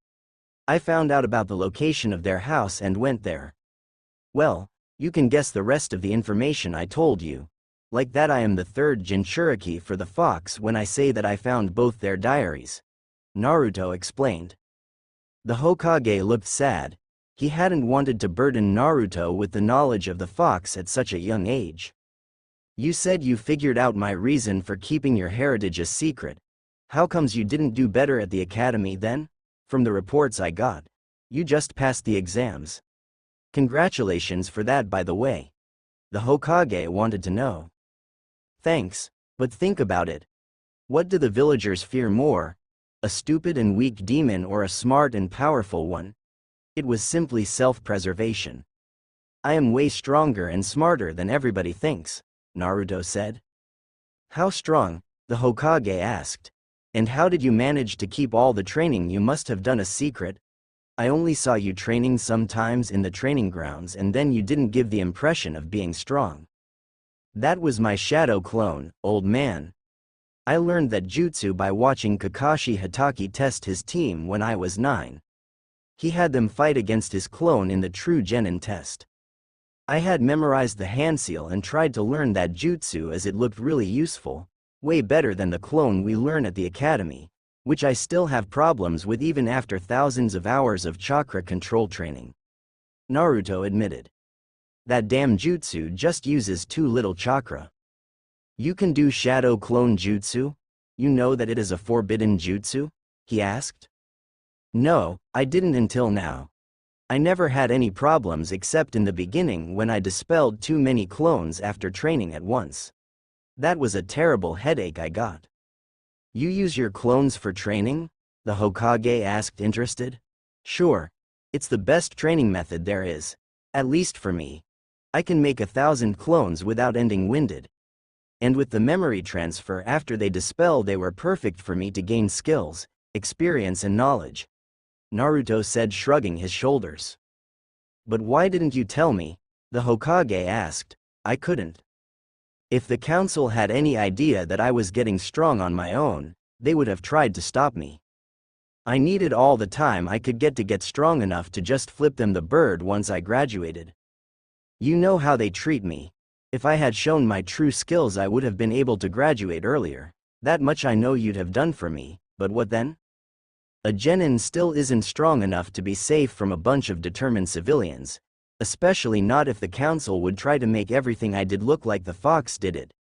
I found out about the location of their house and went there. Well, you can guess the rest of the information I told you. Like that I am the 3rd Jinchuriki for the fox when I say that I found both their diaries. Naruto explained. The Hokage looked sad. He hadn't wanted to burden Naruto with the knowledge of the fox at such a young age. You said you figured out my reason for keeping your heritage a secret. How comes you didn't do better at the academy then? From the reports I got, you just passed the exams. Congratulations for that, by the way. The Hokage wanted to know. Thanks, but think about it. What do the villagers fear more? A stupid and weak demon or a smart and powerful one? It was simply self-preservation. I am way stronger and smarter than everybody thinks, Naruto said. How strong? The Hokage asked. And how did you manage to keep all the training? You must have done a secret. I only saw you training sometimes in the training grounds and then you didn't give the impression of being strong. That was my shadow clone, old man. I learned that jutsu by watching Kakashi Hatake test his team when I was 9. He had them fight against his clone in the true Genin test. I had memorized the hand seal and tried to learn that jutsu as it looked really useful, way better than the clone we learn at the academy, which I still have problems with even after thousands of hours of chakra control training. Naruto admitted. That damn jutsu just uses too little chakra. You can do shadow clone jutsu? You know that it is a forbidden jutsu? He asked. No, I didn't until now. I never had any problems except in the beginning when I dispelled too many clones after training at once. That was a terrible headache I got. You use your clones for training? The Hokage asked, interested. Sure. It's the best training method there is. At least for me. I can make 1,000 clones without ending winded. And with the memory transfer after they dispel, they were perfect for me to gain skills, experience and knowledge. Naruto said, shrugging his shoulders. But why didn't you tell me? The Hokage asked. I couldn't. If the council had any idea that I was getting strong on my own, they would have tried to stop me. I needed all the time I could get strong enough to just flip them the bird once I graduated. You know how they treat me. If I had shown my true skills, I would have been able to graduate earlier. That much I know you'd have done for me, but what then? A genin still isn't strong enough to be safe from a bunch of determined civilians, especially not if the council would try to make everything I did look like the fox did it.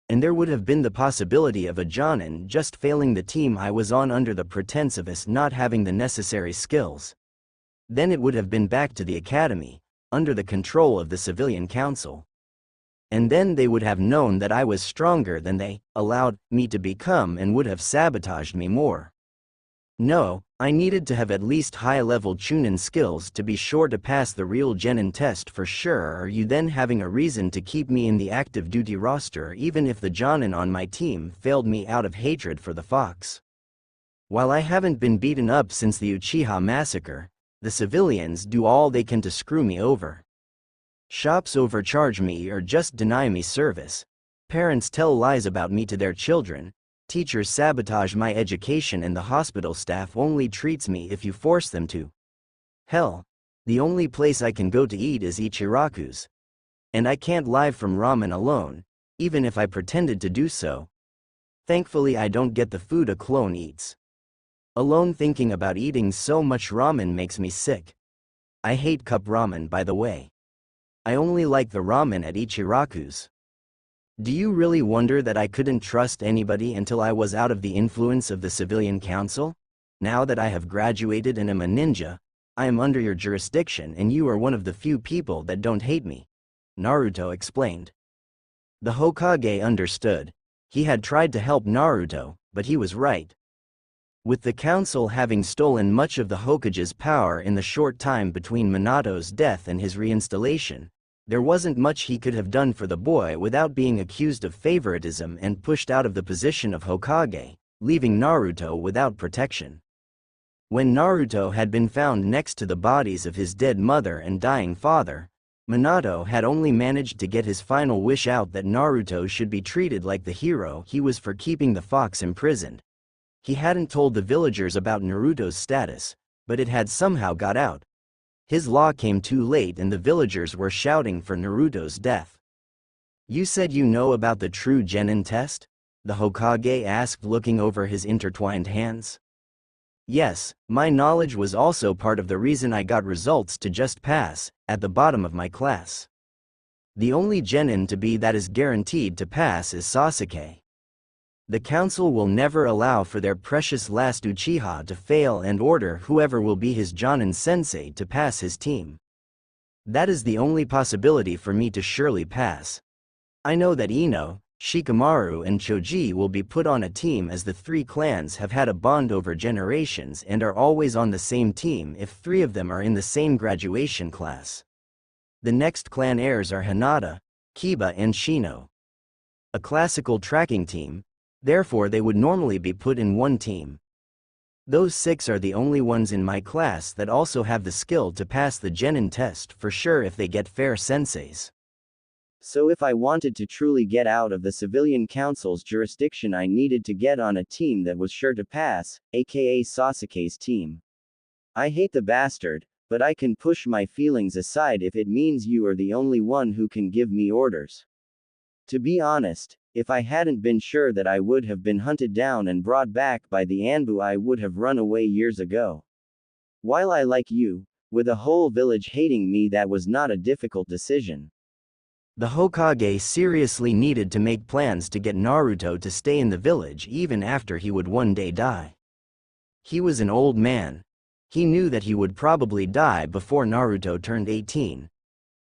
And there would have been the possibility of a Jonin just failing the team I was on under the pretense of us not having the necessary skills. Then it would have been back to the academy, under the control of the civilian council. And then they would have known that I was stronger than they allowed me to become and would have sabotaged me more. No, I needed to have at least high-level Chunin skills to be sure to pass the real genin test for sure, or you then having a reason to keep me in the active duty roster even if the Jonin on my team failed me out of hatred for the fox. While I haven't been beaten up since the Uchiha massacre, the civilians do all they can to screw me over. Shops overcharge me or just deny me service. Parents tell lies about me to their children. Teachers sabotage my education and the hospital staff only treats me if you force them to. Hell, the only place I can go to eat is Ichiraku's. And I can't live from ramen alone, even if I pretended to do so. Thankfully I don't get the food a clone eats. Alone thinking about eating so much ramen makes me sick. I hate cup ramen, by the way. I only like the ramen at Ichiraku's. Do you really wonder that I couldn't trust anybody until I was out of the influence of the civilian council? Now that I have graduated and am a ninja, I am under your jurisdiction and you are one of the few people that don't hate me, Naruto explained. The Hokage understood. He had tried to help Naruto, but he was right. With the council having stolen much of the Hokage's power in the short time between Minato's death and his reinstallation, there wasn't much he could have done for the boy without being accused of favoritism and pushed out of the position of Hokage, leaving Naruto without protection. When Naruto had been found next to the bodies of his dead mother and dying father, Minato had only managed to get his final wish out that Naruto should be treated like the hero he was for keeping the fox imprisoned. He hadn't told the villagers about Naruto's status, but it had somehow got out. His law came too late and the villagers were shouting for Naruto's death. You said you know about the true genin test? The Hokage asked, looking over his intertwined hands. Yes, my knowledge was also part of the reason I got results to just pass, at the bottom of my class. The only genin to be that is guaranteed to pass is Sasuke. The council will never allow for their precious last Uchiha to fail and order whoever will be his Jonin sensei to pass his team. That is the only possibility for me to surely pass. I know that Ino, Shikamaru and Choji will be put on a team as the three clans have had a bond over generations and are always on the same team if three of them are in the same graduation class. The next clan heirs are Hinata, Kiba and Shino. A classical tracking team. Therefore they would normally be put in one team. Those six are the only ones in my class that also have the skill to pass the genin test for sure if they get fair senseis. So if I wanted to truly get out of the civilian council's jurisdiction, I needed to get on a team that was sure to pass, aka Sasuke's team. I hate the bastard, but I can push my feelings aside if it means you are the only one who can give me orders. To be honest, if I hadn't been sure that I would have been hunted down and brought back by the Anbu, I would have run away years ago. While I like you, with a whole village hating me, that was not a difficult decision. The Hokage seriously needed to make plans to get Naruto to stay in the village even after he would one day die. He was an old man. He knew that he would probably die before Naruto turned 18.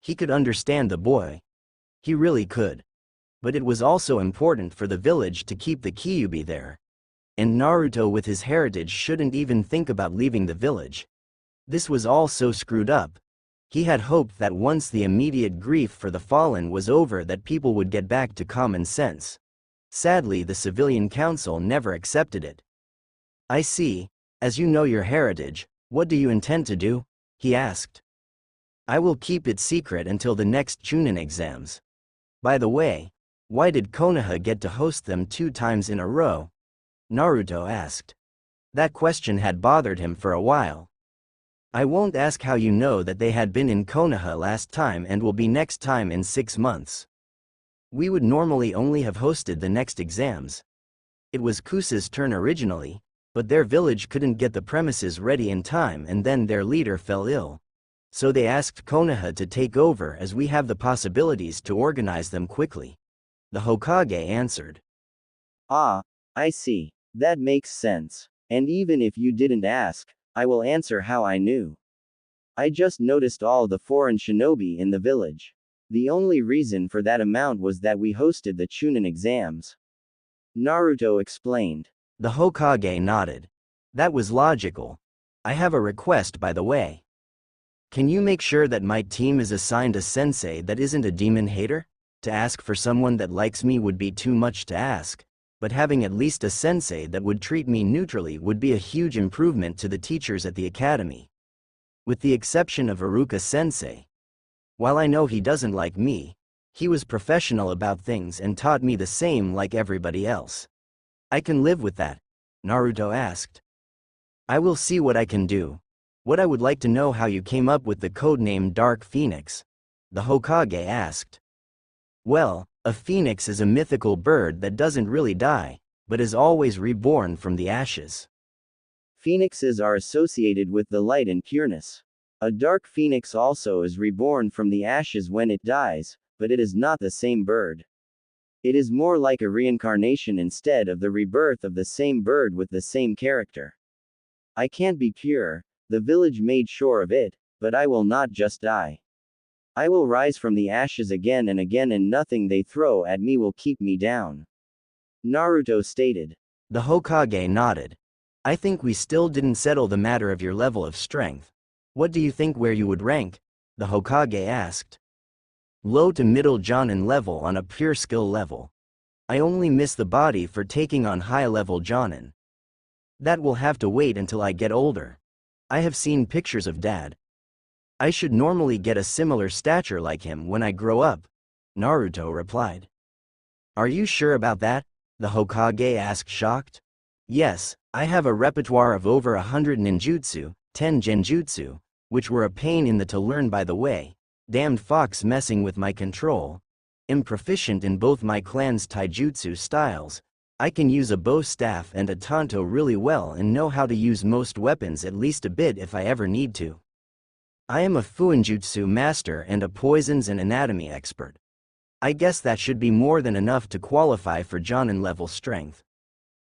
He could understand the boy. He really could. But it was also important for the village to keep the Kyuubi there. And Naruto with his heritage shouldn't even think about leaving the village. This was all so screwed up. He had hoped that once the immediate grief for the fallen was over that people would get back to common sense. Sadly, the civilian council never accepted it. I see. As you know your heritage, what do you intend to do? He asked. I will keep it secret until the next Chunin exams. By the way, why did Konoha get to host them 2 times in a row? Naruto asked. That question had bothered him for a while. I won't ask how you know that they had been in Konoha last time and will be next time in 6 months. We would normally only have hosted the next exams. It was Kusa's turn originally, but their village couldn't get the premises ready in time and then their leader fell ill. So they asked Konoha to take over as we have the possibilities to organize them quickly. The Hokage answered. Ah, I see. That makes sense. And even if you didn't ask, I will answer how I knew. I just noticed all the foreign shinobi in the village. The only reason for that amount was that we hosted the Chunin exams. Naruto explained. The Hokage nodded. That was logical. I have a request, by the way. Can you make sure that my team is assigned a sensei that isn't a demon hater? To ask for someone that likes me would be too much to ask, but having at least a sensei that would treat me neutrally would be a huge improvement to the teachers at the academy. With the exception of Iruka sensei. While I know he doesn't like me, he was professional about things and taught me the same like everybody else. I can live with that, Naruto asked. I will see what I can do. What I would like to know how you came up with the codename Dark Phoenix, the Hokage asked. Well, a phoenix is a mythical bird that doesn't really die, but is always reborn from the ashes. Phoenixes are associated with the light and pureness. A dark phoenix also is reborn from the ashes when it dies, but it is not the same bird. It is more like a reincarnation instead of the rebirth of the same bird with the same character. I can't be pure, the village made sure of it, but I will not just die. I will rise from the ashes again and again and nothing they throw at me will keep me down. Naruto stated. The Hokage nodded. I think we still didn't settle the matter of your level of strength. What do you think where you would rank? The Hokage asked. Low to middle Jonin level on a pure skill level. I only miss the body for taking on high level Jonin. That will have to wait until I get older. I have seen pictures of Dad. I should normally get a similar stature like him when I grow up, Naruto replied. Are you sure about that? The Hokage asked shocked. Yes, I have a repertoire of over 100 ninjutsu, 10 genjutsu, which were a pain in the to learn by the way. Damned fox messing with my control. Am proficient in both my clan's taijutsu styles. I can use a bow staff and a tanto really well and know how to use most weapons at least a bit if I ever need to. I am a fuinjutsu master and a poisons and anatomy expert. I guess that should be more than enough to qualify for Jonin level strength.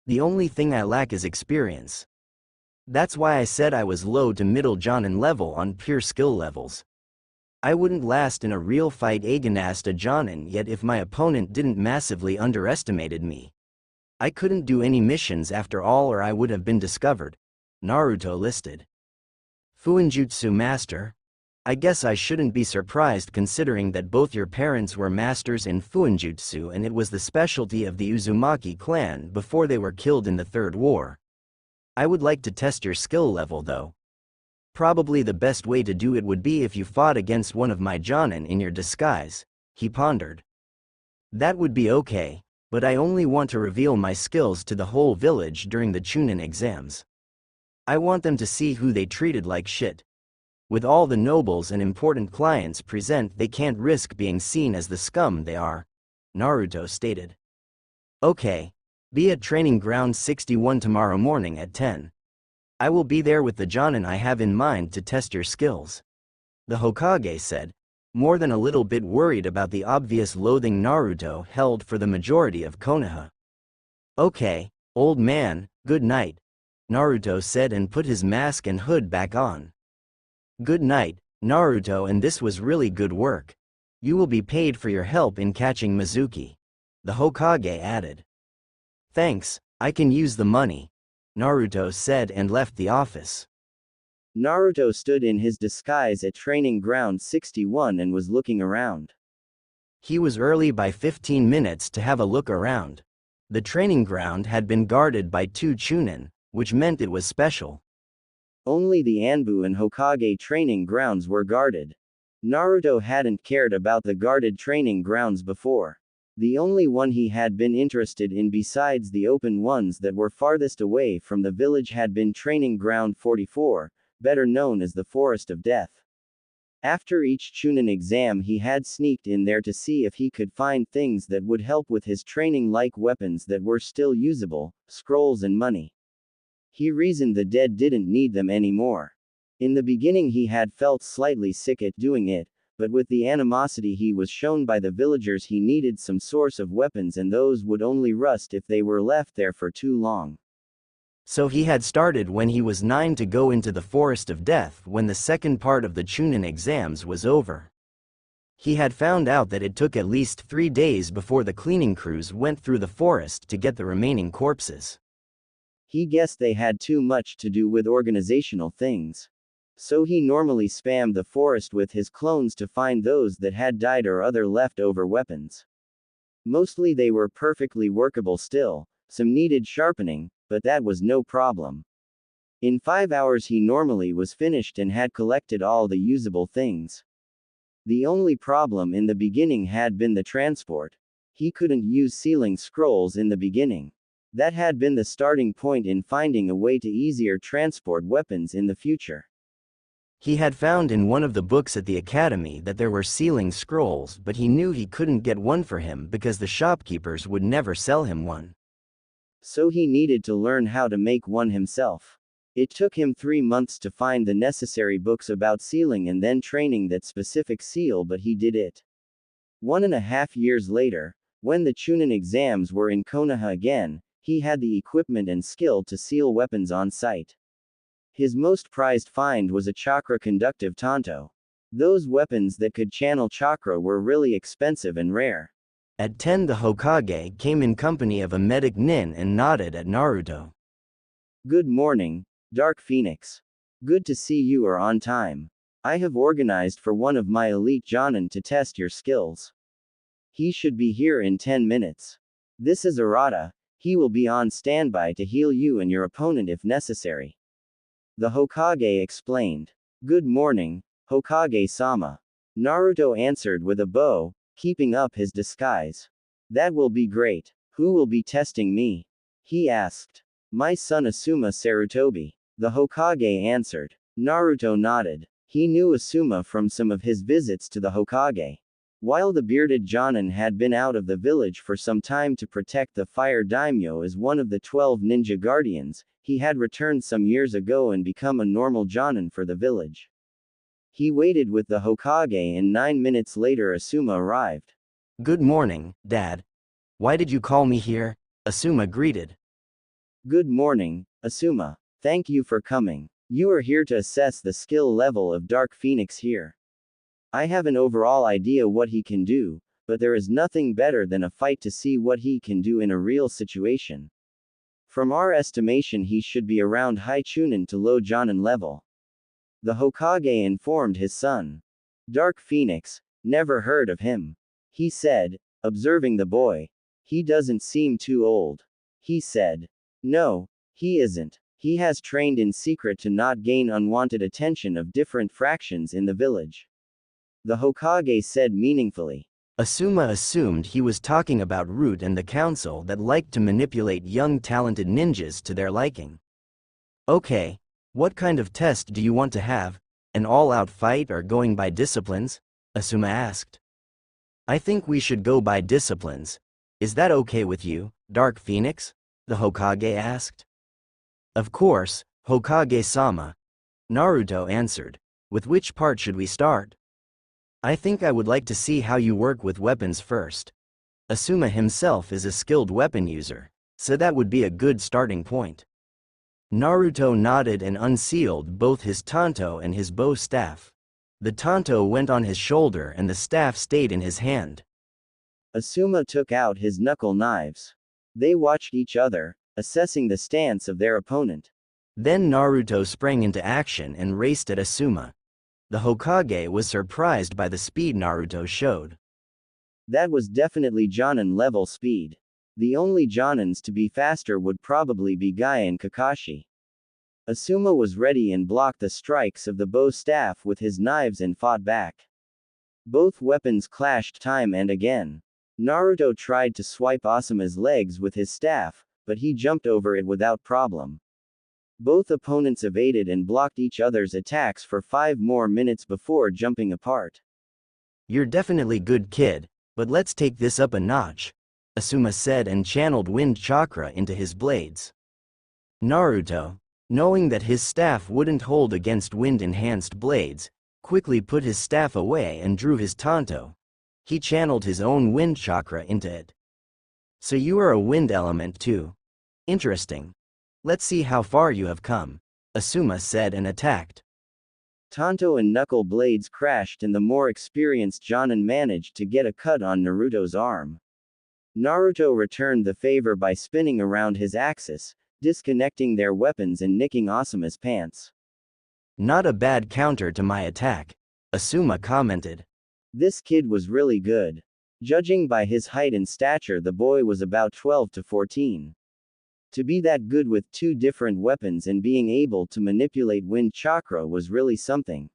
The only thing I lack is experience. That's why I said I was low to middle Jonin level on pure skill levels. I wouldn't last in a real fight against a Jonin yet if my opponent didn't massively underestimated me. I couldn't do any missions after all or I would have been discovered, Naruto listed. Fuinjutsu master? I guess I shouldn't be surprised considering that both your parents were masters in Fuinjutsu and it was the specialty of the Uzumaki clan before they were killed in the Third War. I would like to test your skill level though. Probably the best way to do it would be if you fought against one of my Jonin in your disguise, he pondered. That would be okay, but I only want to reveal my skills to the whole village during the Chunin exams. I want them to see who they treated like shit. With all the nobles and important clients present, they can't risk being seen as the scum they are, Naruto stated. Okay, be at training ground 61 tomorrow morning at 10. I will be there with the Jonin I have in mind to test your skills. The Hokage said, more than a little bit worried about the obvious loathing Naruto held for the majority of Konoha. Okay, old man, good night, Naruto said and put his mask and hood back on. Good night, Naruto, and this was really good work. You will be paid for your help in catching Mizuki. The Hokage added. Thanks, I can use the money, Naruto said and left the office. Naruto stood in his disguise at training ground 61 and was looking around. He was early by 15 minutes to have a look around. The training ground had been guarded by 2 Chunin, which meant it was special. Only the Anbu and Hokage training grounds were guarded. Naruto hadn't cared about the guarded training grounds before. The only one he had been interested in besides the open ones that were farthest away from the village had been Training Ground 44, better known as the Forest of Death. After each Chunin exam he had sneaked in there to see if he could find things that would help with his training, like weapons that were still usable, scrolls and money. He reasoned the dead didn't need them anymore. In the beginning he had felt slightly sick at doing it, but with the animosity he was shown by the villagers he needed some source of weapons, and those would only rust if they were left there for too long. So he had started when he was 9 to go into the Forest of Death when the second part of the Chunin exams was over. He had found out that it took at least 3 days before the cleaning crews went through the forest to get the remaining corpses. He guessed they had too much to do with organizational things. So he normally spammed the forest with his clones to find those that had died or other leftover weapons. Mostly they were perfectly workable still, some needed sharpening, but that was no problem. In 5 hours he normally was finished and had collected all the usable things. The only problem in the beginning had been the transport. He couldn't use sealing scrolls in the beginning. That had been the starting point in finding a way to easier transport weapons in the future. He had found in one of the books at the academy that there were sealing scrolls, but he knew he couldn't get one for him because the shopkeepers would never sell him one. So he needed to learn how to make one himself. It took him 3 months to find the necessary books about sealing and then training that specific seal, but he did it. 1.5 years later, when the Chunin exams were in Konoha again, he had the equipment and skill to seal weapons on site. His most prized find was a chakra-conductive tanto. Those weapons that could channel chakra were really expensive and rare. At 10 the Hokage came in company of a medic Nin and nodded at Naruto. Good morning, Dark Phoenix. Good to see you are on time. I have organized for one of my elite Jonin to test your skills. He should be here in 10 minutes. This is Arata. He will be on standby to heal you and your opponent if necessary. The Hokage explained. Good morning, Hokage-sama. Naruto answered with a bow, keeping up his disguise. That will be great. Who will be testing me? He asked. My son Asuma Sarutobi. The Hokage answered. Naruto nodded. He knew Asuma from some of his visits to the Hokage. While the bearded Jonin had been out of the village for some time to protect the fire daimyo as one of the 12 ninja guardians, he had returned some years ago and become a normal Jonin for the village. He waited with the Hokage and 9 minutes later Asuma arrived. Good morning, Dad. Why did you call me here? Asuma greeted. Good morning, Asuma. Thank you for coming. You are here to assess the skill level of Dark Phoenix here. I have an overall idea what he can do, but there is nothing better than a fight to see what he can do in a real situation. From our estimation he should be around high Chunin to low Jonin level. The Hokage informed his son. Dark Phoenix, never heard of him. He said, observing the boy. He doesn't seem too old. He said. No, he isn't. He has trained in secret to not gain unwanted attention of different fractions in the village. The Hokage said meaningfully. Asuma assumed he was talking about Root and the council that liked to manipulate young talented ninjas to their liking. Okay, what kind of test do you want to have? An all-out fight or going by disciplines? Asuma asked. I think we should go by disciplines. Is that okay with you, Dark Phoenix? The Hokage asked. Of course, Hokage-sama. Naruto answered. With which part should we start? I think I would like to see how you work with weapons first. Asuma himself is a skilled weapon user, so that would be a good starting point. Naruto nodded and unsealed both his tanto and his bow staff. The tanto went on his shoulder and the staff stayed in his hand. Asuma took out his knuckle knives. They watched each other, assessing the stance of their opponent. Then Naruto sprang into action and raced at Asuma. The Hokage was surprised by the speed Naruto showed. That was definitely Jonin level speed. The only Jonins to be faster would probably be Guy and Kakashi. Asuma was ready and blocked the strikes of the bow staff with his knives and fought back. Both weapons clashed time and again. Naruto tried to swipe Asuma's legs with his staff, but he jumped over it without problem. Both opponents evaded and blocked each other's attacks for 5 more minutes before jumping apart. You're definitely good kid, but let's take this up a notch, Asuma said and channeled wind chakra into his blades. Naruto, knowing that his staff wouldn't hold against wind-enhanced blades, quickly put his staff away and drew his tanto. He channeled his own wind chakra into it. So you are a wind element too. Interesting. Let's see how far you have come, Asuma said and attacked. Tanto and knuckle blades crashed and the more experienced Jonin managed to get a cut on Naruto's arm. Naruto returned the favor by spinning around his axis, disconnecting their weapons and nicking Asuma's pants. Not a bad counter to my attack, Asuma commented. This kid was really good. Judging by his height and stature, the boy was about 12 to 14. To be that good with 2 different weapons and being able to manipulate wind chakra was really something.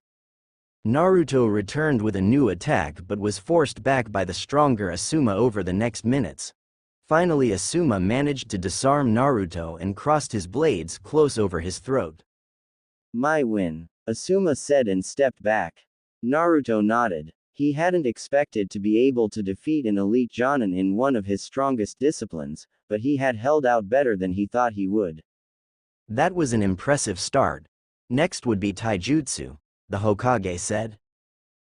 Naruto returned with a new attack but was forced back by the stronger Asuma over the next minutes. Finally Asuma managed to disarm Naruto and crossed his blades close over his throat. My win, Asuma said and stepped back. Naruto nodded. He hadn't expected to be able to defeat an elite Jonin in one of his strongest disciplines, but he had held out better than he thought he would. That was an impressive start. Next would be taijutsu, the Hokage said.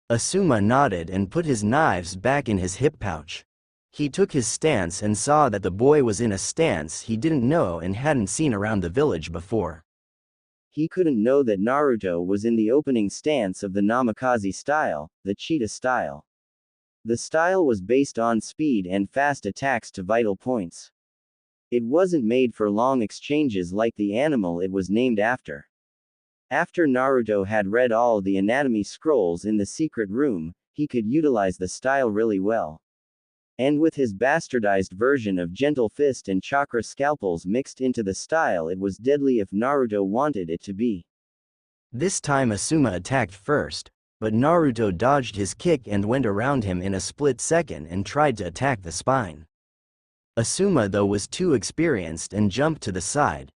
Asuma nodded and put his knives back in his hip pouch. He took his stance and saw that the boy was in a stance he didn't know and hadn't seen around the village before. He couldn't know that Naruto was in the opening stance of the Namikaze style, the cheetah style. The style was based on speed and fast attacks to vital points. It wasn't made for long exchanges like the animal it was named after. After Naruto had read all the anatomy scrolls in the secret room, he could utilize the style really well. And with his bastardized version of Gentle Fist and Chakra Scalpels mixed into the style, it was deadly if Naruto wanted it to be. This time Asuma attacked first, but Naruto dodged his kick and went around him in a split second and tried to attack the spine. Asuma though was too experienced and jumped to the side.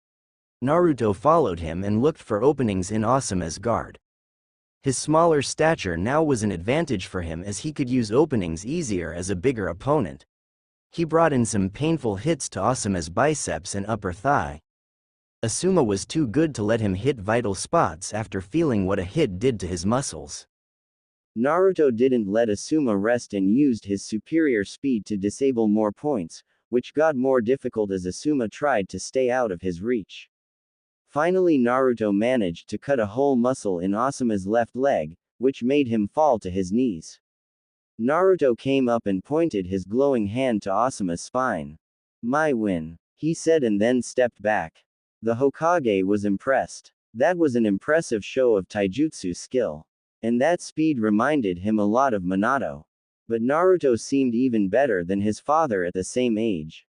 Naruto followed him and looked for openings in Asuma's guard. His smaller stature now was an advantage for him as he could use openings easier as a bigger opponent. He brought in some painful hits to Asuma's biceps and upper thigh. Asuma was too good to let him hit vital spots after feeling what a hit did to his muscles. Naruto didn't let Asuma rest and used his superior speed to disable more points, which got more difficult as Asuma tried to stay out of his reach. Finally Naruto managed to cut a whole muscle in Asuma's left leg, which made him fall to his knees. Naruto came up and pointed his glowing hand to Asuma's spine. My win, he said and then stepped back. The Hokage was impressed. That was an impressive show of taijutsu skill. And that speed reminded him a lot of Minato. But Naruto seemed even better than his father at the same age.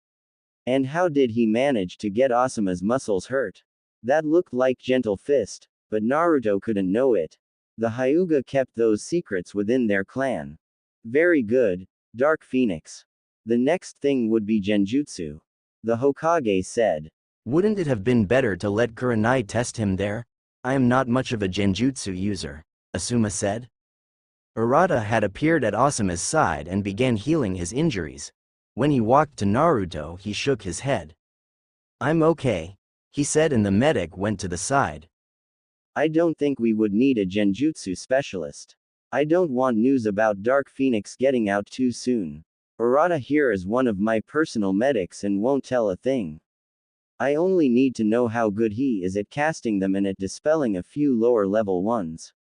And how did he manage to get Asuma's muscles hurt? That looked like Gentle Fist, but Naruto couldn't know it. The Hyuga kept those secrets within their clan. Very good, Dark Phoenix. The next thing would be Genjutsu. The Hokage said. Wouldn't it have been better to let Kurenai test him there? I am not much of a Genjutsu user, Asuma said. Urata had appeared at Asuma's side and began healing his injuries. When he walked to Naruto he shook his head. I'm okay, he said and the medic went to the side. I don't think we would need a Genjutsu specialist. I don't want news about Dark Phoenix getting out too soon. Urata here is one of my personal medics and won't tell a thing. I only need to know how good he is at casting them and at dispelling a few lower level ones.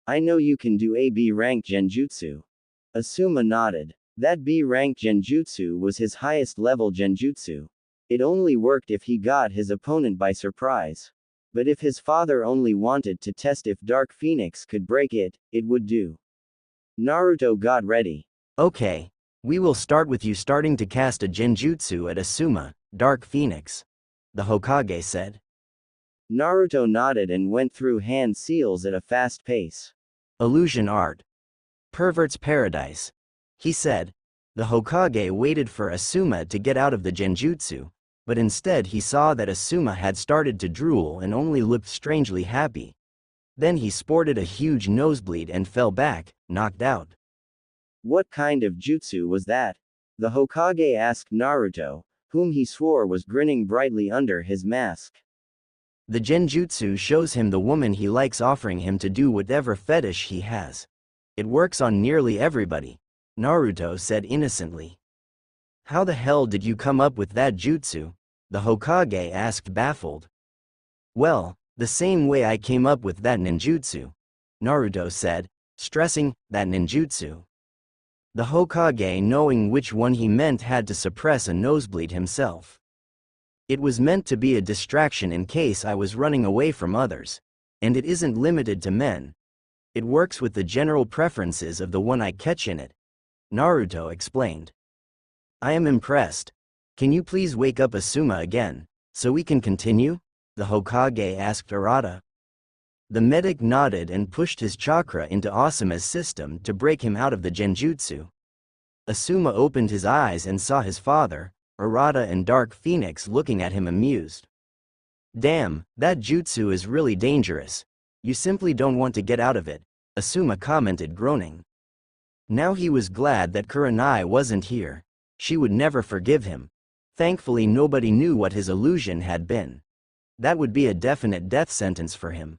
I know you can do a B-rank Genjutsu. Asuma nodded. That B-rank Genjutsu was his highest level Genjutsu. It only worked if he got his opponent by surprise. But if his father only wanted to test if Dark Phoenix could break it, it would do. Naruto got ready. Okay. We will start with you starting to cast a Genjutsu at Asuma, Dark Phoenix, the Hokage said. Naruto nodded and went through hand seals at a fast pace. Illusion art. Pervert's paradise. He said. The Hokage waited for Asuma to get out of the genjutsu, but instead he saw that Asuma had started to drool and only looked strangely happy. Then he sported a huge nosebleed and fell back, knocked out. What kind of jutsu was that? The Hokage asked Naruto, whom he swore was grinning brightly under his mask. The genjutsu shows him the woman he likes offering him to do whatever fetish he has. It works on nearly everybody, Naruto said innocently. How the hell did you come up with that jutsu? The Hokage asked baffled. Well, the same way I came up with that ninjutsu, Naruto said, stressing that ninjutsu. The Hokage, knowing which one he meant, had to suppress a nosebleed himself. It was meant to be a distraction in case I was running away from others. And it isn't limited to men. It works with the general preferences of the one I catch in it, Naruto explained. I am impressed. Can you please wake up Asuma again, so we can continue? The Hokage asked Arata. The medic nodded and pushed his chakra into Asuma's system to break him out of the genjutsu. Asuma opened his eyes and saw his father, Arata and Dark Phoenix looking at him amused. Damn, that jutsu is really dangerous. You simply don't want to get out of it, Asuma commented groaning. Now he was glad that Kurenai wasn't here. She would never forgive him. Thankfully nobody knew what his illusion had been. That would be a definite death sentence for him.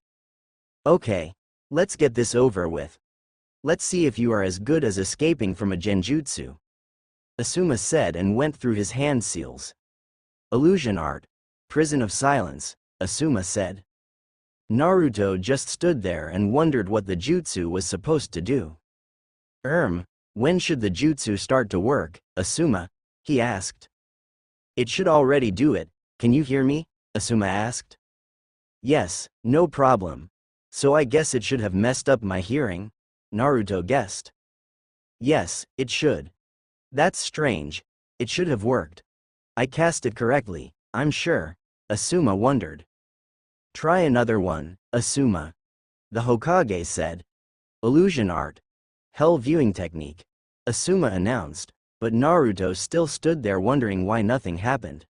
Okay, let's get this over with. Let's see if you are as good as escaping from a genjutsu, Asuma said and went through his hand seals. Illusion art. Prison of silence, Asuma said. Naruto just stood there and wondered what the jutsu was supposed to do. When should the jutsu start to work, Asuma? He asked. It should already do it, can you hear me? Asuma asked. Yes, no problem. So I guess it should have messed up my hearing, Naruto guessed. Yes, it should. That's strange. It should have worked. I cast it correctly, I'm sure, Asuma wondered. Try another one, Asuma. The Hokage said. Illusion art. Hell viewing technique, Asuma announced, but Naruto still stood there wondering why nothing happened.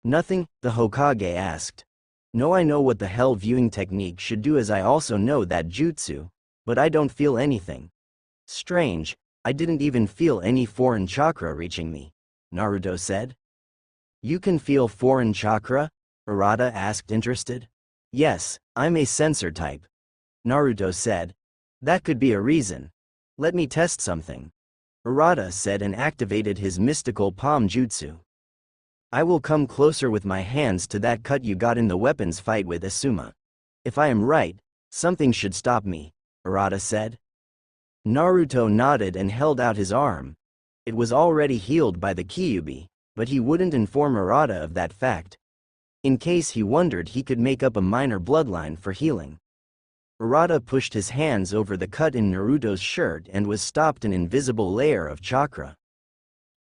Nothing, the Hokage asked. No, I know what the hell viewing technique should do, as I also know that jutsu, but I don't feel anything. Strange, I didn't even feel any foreign chakra reaching me, Naruto said. You can feel foreign chakra? Arata asked interested. Yes, I'm a sensor type, Naruto said. That could be a reason. Let me test something, Arata said and activated his mystical palm jutsu. I will come closer with my hands to that cut you got in the weapons fight with Asuma. If I am right, something should stop me, Arata said. Naruto nodded and held out his arm. It was already healed by the Kyuubi, but he wouldn't inform Arata of that fact. In case he wondered, he could make up a minor bloodline for healing. Arata pushed his hands over the cut in Naruto's shirt and was stopped an invisible layer of chakra.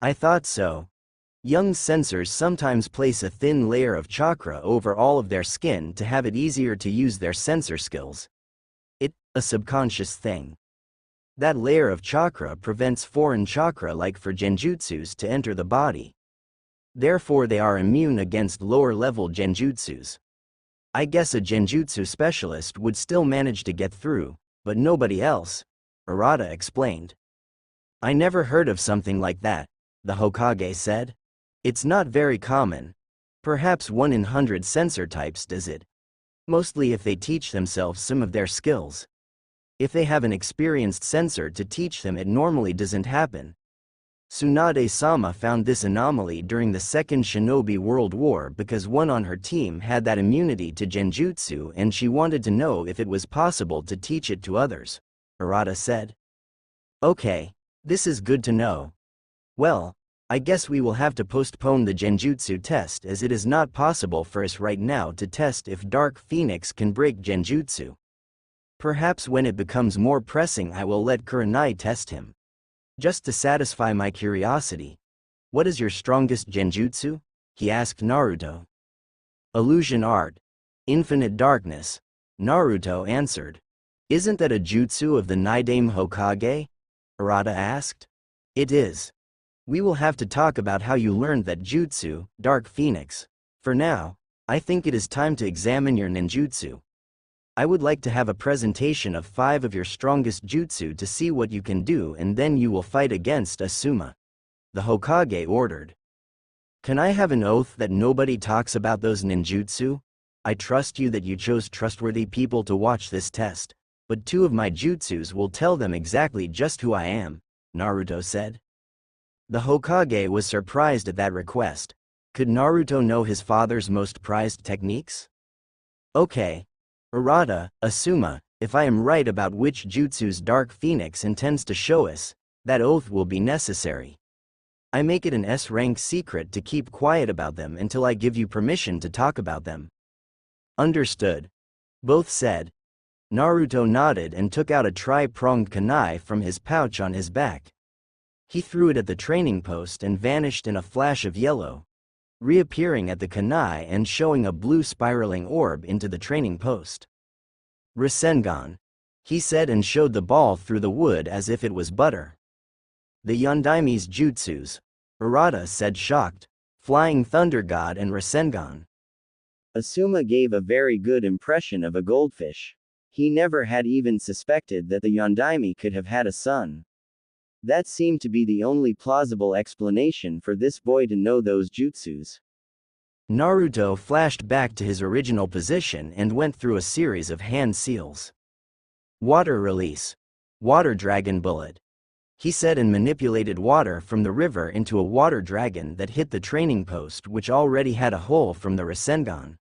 I thought so. Young sensors sometimes place a thin layer of chakra over all of their skin to have it easier to use their sensor skills. It's a subconscious thing. That layer of chakra prevents foreign chakra like for genjutsus to enter the body. Therefore they are immune against lower-level genjutsus. I guess a genjutsu specialist would still manage to get through, but nobody else, Arata explained. I never heard of something like that, the Hokage said. It's not very common. Perhaps 1 in 100 sensor types does it. Mostly if they teach themselves some of their skills. If they have an experienced sensor to teach them, it normally doesn't happen. Tsunade-sama found this anomaly during the Second Shinobi World War because one on her team had that immunity to genjutsu and she wanted to know if it was possible to teach it to others, Arata said. Okay, this is good to know. Well, I guess we will have to postpone the genjutsu test as it is not possible for us right now to test if Dark Phoenix can break genjutsu. Perhaps when it becomes more pressing I will let Kurenai test him. Just to satisfy my curiosity. What is your strongest genjutsu? He asked Naruto. Illusion art. Infinite darkness, Naruto answered. Isn't that a jutsu of the Nidaime Hokage? Arata asked. It is. We will have to talk about how you learned that jutsu, Dark Phoenix. For now, I think it is time to examine your ninjutsu. I would like to have a presentation of 5 of your strongest jutsu to see what you can do, and then you will fight against Asuma. The Hokage ordered. Can I have an oath that nobody talks about those ninjutsu? I trust you that you chose trustworthy people to watch this test, but 2 of my jutsus will tell them exactly just who I am, Naruto said. The Hokage was surprised at that request. Could Naruto know his father's most prized techniques? Okay. Arata, Asuma, if I am right about which jutsus Dark Phoenix intends to show us, that oath will be necessary. I make it an S-rank secret to keep quiet about them until I give you permission to talk about them. Understood. Both said. Naruto nodded and took out a tri-pronged kunai from his pouch on his back. He threw it at the training post and vanished in a flash of yellow, reappearing at the kunai and showing a blue spiraling orb into the training post. Rasengan, he said, and showed the ball through the wood as if it was butter. The Yondaime's jutsus, Arata said, shocked. Flying Thunder God and Rasengan. Asuma gave a very good impression of a goldfish. He never had even suspected that the Yondaime could have had a son. That seemed to be the only plausible explanation for this boy to know those jutsus. Naruto flashed back to his original position and went through a series of hand seals. Water release. Water dragon bullet. He said, and manipulated water from the river into a water dragon that hit the training post, which already had a hole from the Rasengan.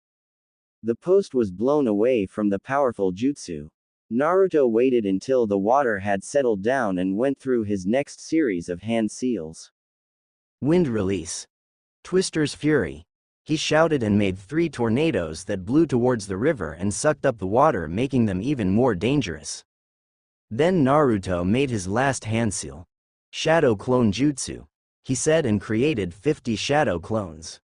The post was blown away from the powerful jutsu. Naruto waited until the water had settled down and went through his next series of hand seals. Wind release. Twister's fury. He shouted and made 3 tornadoes that blew towards the river and sucked up the water, making them even more dangerous. Then Naruto made his last hand seal. Shadow clone jutsu. He said, and created 50 shadow clones.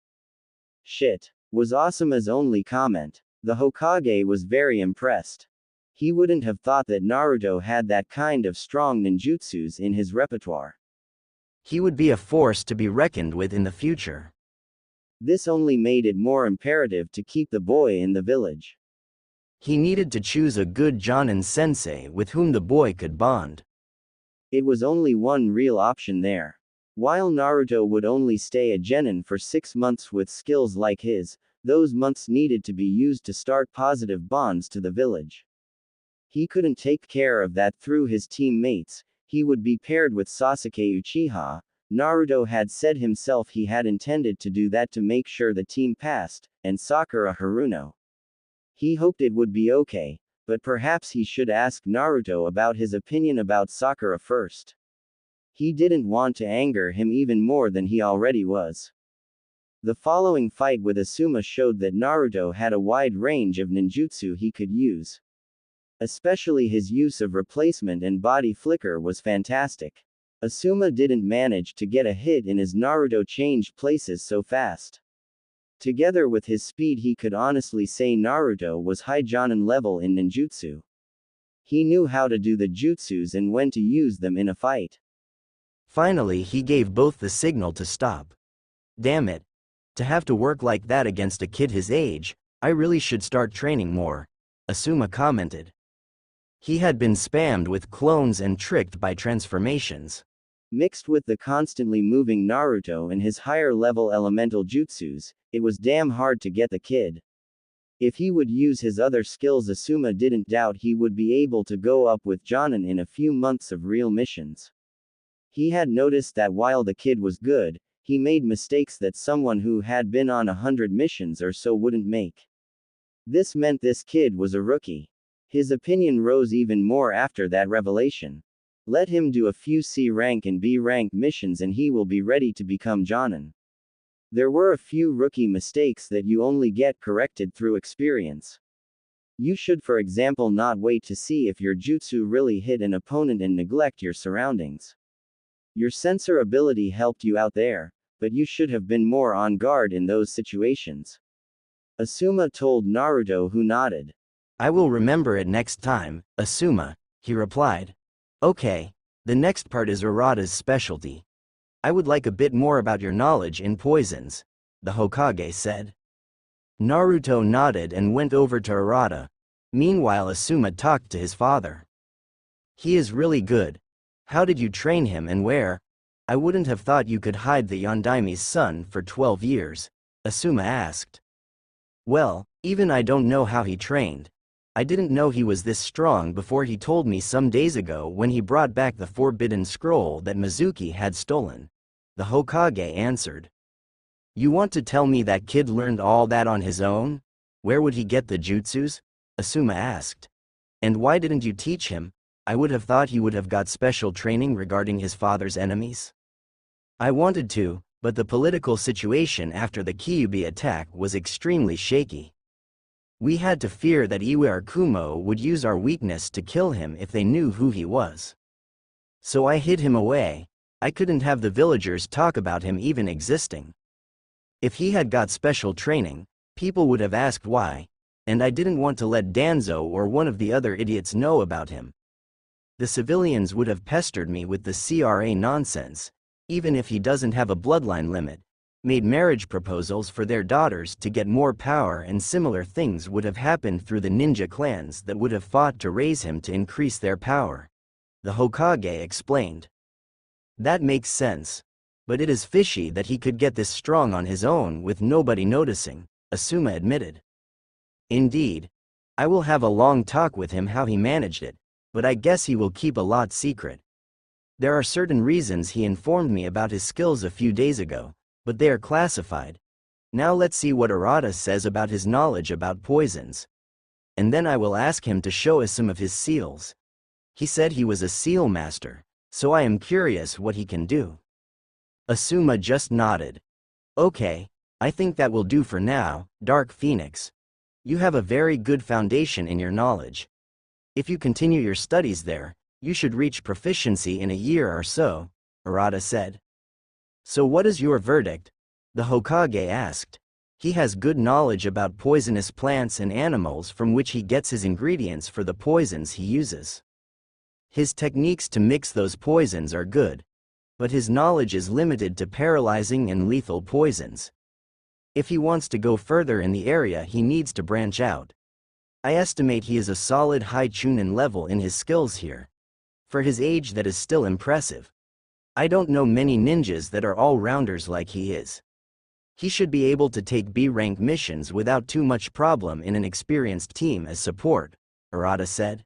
Shit, was Asuma's only comment. The Hokage was very impressed. He wouldn't have thought that Naruto had that kind of strong ninjutsus in his repertoire. He would be a force to be reckoned with in the future. This only made it more imperative to keep the boy in the village. He needed to choose a good Jonin sensei with whom the boy could bond. It was only one real option there. While Naruto would only stay a genin for 6 months with skills like his, those months needed to be used to start positive bonds to the village. He couldn't take care of that through his teammates. He would be paired with Sasuke Uchiha. Naruto had said himself he had intended to do that to make sure the team passed, and Sakura Haruno. He hoped it would be okay, but perhaps he should ask Naruto about his opinion about Sakura first. He didn't want to anger him even more than he already was. The following fight with Asuma showed that Naruto had a wide range of ninjutsu he could use. Especially his use of replacement and body flicker was fantastic. Asuma didn't manage to get a hit in as Naruto changed places so fast. Together with his speed, he could honestly say Naruto was high Jonin level in ninjutsu. He knew how to do the jutsus and when to use them in a fight. Finally, he gave both the signal to stop. Damn it. To have to work like that against a kid his age, I really should start training more, Asuma commented. He had been spammed with clones and tricked by transformations. Mixed with the constantly moving Naruto and his higher level elemental jutsus, it was damn hard to get the kid. If he would use his other skills, Asuma didn't doubt he would be able to go up with Jonin in a few months of real missions. He had noticed that while the kid was good, he made mistakes that someone who had been on 100 missions or so wouldn't make. This meant this kid was a rookie. His opinion rose even more after that revelation. Let him do a few C rank and B rank missions and he will be ready to become Jonin. There were a few rookie mistakes that you only get corrected through experience. You should, for example, not wait to see if your jutsu really hit an opponent and neglect your surroundings. Your sensor ability helped you out there, but you should have been more on guard in those situations. Asuma told Naruto, who nodded. I will remember it next time, Asuma, he replied. Okay. The next part is Arata's specialty. I would like a bit more about your knowledge in poisons, the Hokage said. Naruto nodded and went over to Arata. Meanwhile, Asuma talked to his father. He is really good. How did you train him and where? I wouldn't have thought you could hide the Yondaime's son for 12 years, Asuma asked. Well, even I don't know how he trained. I didn't know he was this strong before he told me some days ago when he brought back the forbidden scroll that Mizuki had stolen, the Hokage answered. You want to tell me that kid learned all that on his own? Where would he get the jutsus? Asuma asked. And why didn't you teach him? I would have thought he would have got special training regarding his father's enemies. I wanted to, but the political situation after the Kyuubi attack was extremely shaky. We had to fear that Iwe or Kumo would use our weakness to kill him if they knew who he was. So I hid him away. I couldn't have the villagers talk about him even existing. If he had got special training, people would have asked why, and I didn't want to let Danzo or one of the other idiots know about him. The civilians would have pestered me with the CRA nonsense, even if he doesn't have a bloodline limit, made marriage proposals for their daughters to get more power, and similar things would have happened through the ninja clans that would have fought to raise him to increase their power. The Hokage explained. That makes sense. But it is fishy that he could get this strong on his own with nobody noticing, Asuma admitted. Indeed. I will have a long talk with him how he managed it, but I guess he will keep a lot secret. There are certain reasons he informed me about his skills a few days ago, but they are classified. Now let's see what Arata says about his knowledge about poisons. And then I will ask him to show us some of his seals. He said he was a seal master, so I am curious what he can do. Asuma just nodded. Okay, I think that will do for now, Dark Phoenix. You have a very good foundation in your knowledge. If you continue your studies there, you should reach proficiency in a year or so, Arata said. So what is your verdict? The Hokage asked. He has good knowledge about poisonous plants and animals from which he gets his ingredients for the poisons he uses. His techniques to mix those poisons are good, but his knowledge is limited to paralyzing and lethal poisons. If he wants to go further in the area, he needs to branch out. I estimate he is a solid high Chunin level in his skills here. For his age, that is still impressive. I don't know many ninjas that are all-rounders like he is. He should be able to take B-rank missions without too much problem in an experienced team as support, Arata said.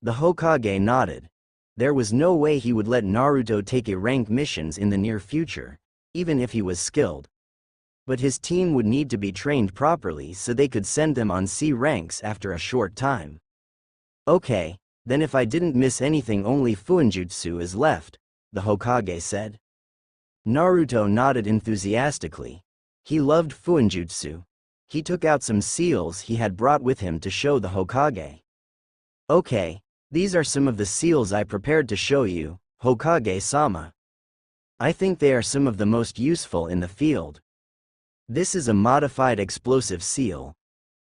The Hokage nodded. There was no way he would let Naruto take A-rank missions in the near future, even if he was skilled. But his team would need to be trained properly so they could send them on C ranks after a short time. Okay, then if I didn't miss anything, only Fuinjutsu is left, the Hokage said. Naruto nodded enthusiastically. He loved Fuinjutsu. He took out some seals he had brought with him to show the Hokage. Okay, these are some of the seals I prepared to show you, Hokage-sama. I think they are some of the most useful in the field. This is a modified explosive seal.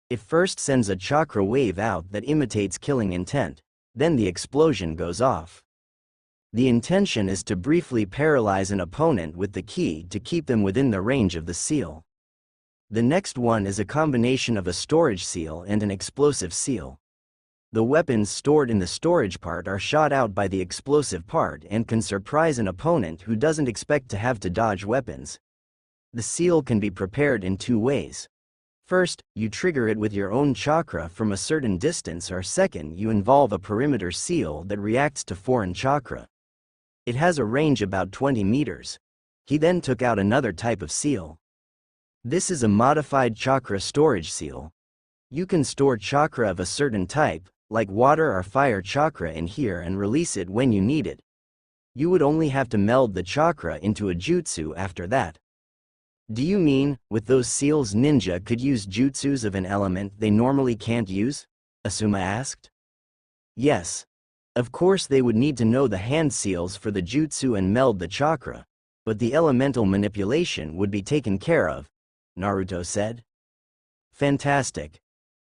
It first sends a chakra wave out that imitates killing intent, then the explosion goes off. The intention is to briefly paralyze an opponent with the ki to keep them within the range of the seal. The next one is a combination of a storage seal and an explosive seal. The weapons stored in the storage part are shot out by the explosive part and can surprise an opponent who doesn't expect to have to dodge weapons. The seal can be prepared in two ways. First, you trigger it with your own chakra from a certain distance, or second, you involve a perimeter seal that reacts to foreign chakra. It has a range about 20 meters. He then took out another type of seal. This is a modified chakra storage seal. You can store chakra of a certain type, like water or fire chakra, in here and release it when you need it. You would only have to meld the chakra into a jutsu after that. Do you mean, with those seals, ninja could use jutsus of an element they normally can't use? Asuma asked. Yes. Of course they would need to know the hand seals for the jutsu and meld the chakra, but the elemental manipulation would be taken care of, Naruto said. Fantastic.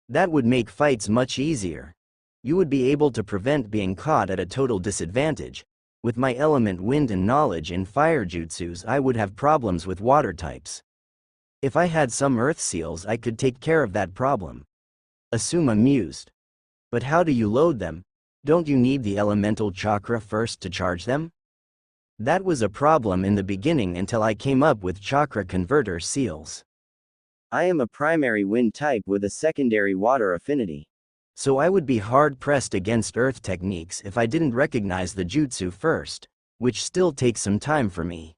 That would make fights much easier. You would be able to prevent being caught at a total disadvantage, With my element wind and knowledge in fire jutsus, I would have problems with water types. If I had some earth seals, I could take care of that problem. Asuma mused. But how do you load them? Don't you need the elemental chakra first to charge them? That was a problem in the beginning until I came up with chakra converter seals. I am a primary wind type with a secondary water affinity. So I would be hard-pressed against earth techniques if I didn't recognize the jutsu first, which still takes some time for me.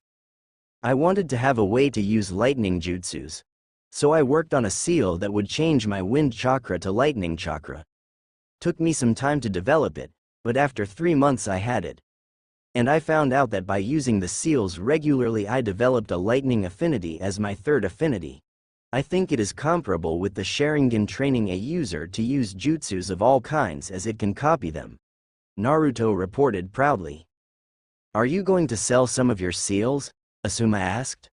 I wanted to have a way to use lightning jutsus. So I worked on a seal that would change my wind chakra to lightning chakra. Took me some time to develop it, but after 3 months I had it. And I found out that by using the seals regularly I developed a lightning affinity as my third affinity. I think it is comparable with the Sharingan training a user to use jutsus of all kinds as it can copy them. Naruto reported proudly. Are you going to sell some of your seals? Asuma asked.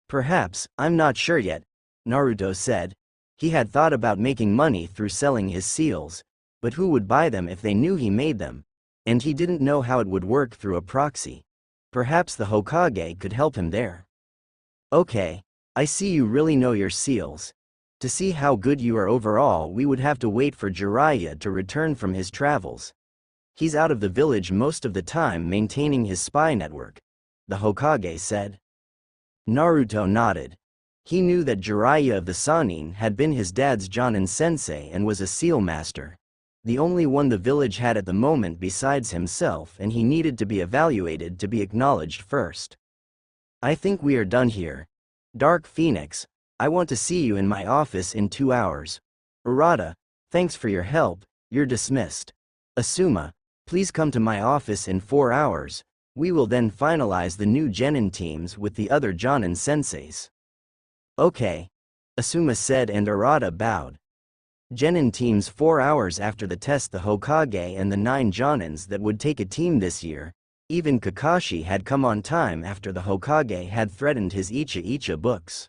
Perhaps, I'm not sure yet, Naruto said. He had thought about making money through selling his seals, but who would buy them if they knew he made them? And he didn't know how it would work through a proxy. Perhaps the Hokage could help him there. Okay, I see you really know your seals. To see how good you are overall, we would have to wait for Jiraiya to return from his travels. He's out of the village most of the time maintaining his spy network, the Hokage said. Naruto nodded. He knew that Jiraiya of the Sannin had been his dad's Jonin sensei and was a seal master. The only one the village had at the moment besides himself, and he needed to be evaluated to be acknowledged first. I think we are done here. Dark Phoenix, I want to see you in my office in 2 hours. Urata, thanks for your help, you're dismissed. Asuma, please come to my office in 4 hours. We will then finalize the new Genin teams with the other Jonin senseis. Okay, Asuma said, and Urata bowed. Genin teams 4 hours after the test. The Hokage and the 9 Jonins that would take a team this year. Even Kakashi had come on time after the Hokage had threatened his Icha books.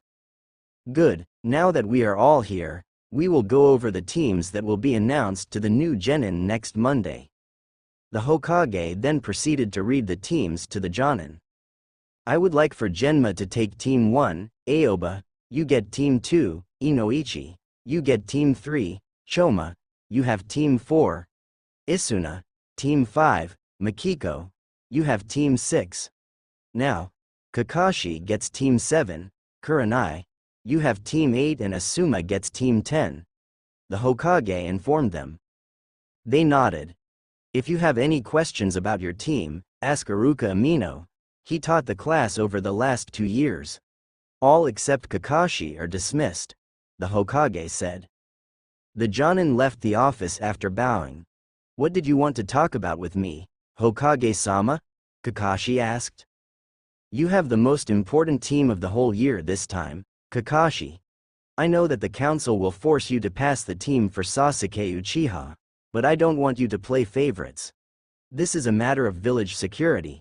Good, now that we are all here, we will go over the teams that will be announced to the new Genin next Monday. The Hokage then proceeded to read the teams to the Jonin. I would like for Genma to take Team 1, Aoba, you get Team 2, Inoichi, you get Team 3, Choma, you have Team 4, Isuna, Team 5, Makiko, you have Team 6. Now, Kakashi gets Team 7, Kurenai, you have Team 8, and Asuma gets Team 10. The Hokage informed them. They nodded. If you have any questions about your team, ask Iruka Amino. He taught the class over the last 2 years. All except Kakashi are dismissed, the Hokage said. The Jonin left the office after bowing. What did you want to talk about with me, Hokage-sama? Kakashi asked. You have the most important team of the whole year this time, Kakashi. I know that the council will force you to pass the team for Sasuke Uchiha, but I don't want you to play favorites. This is a matter of village security,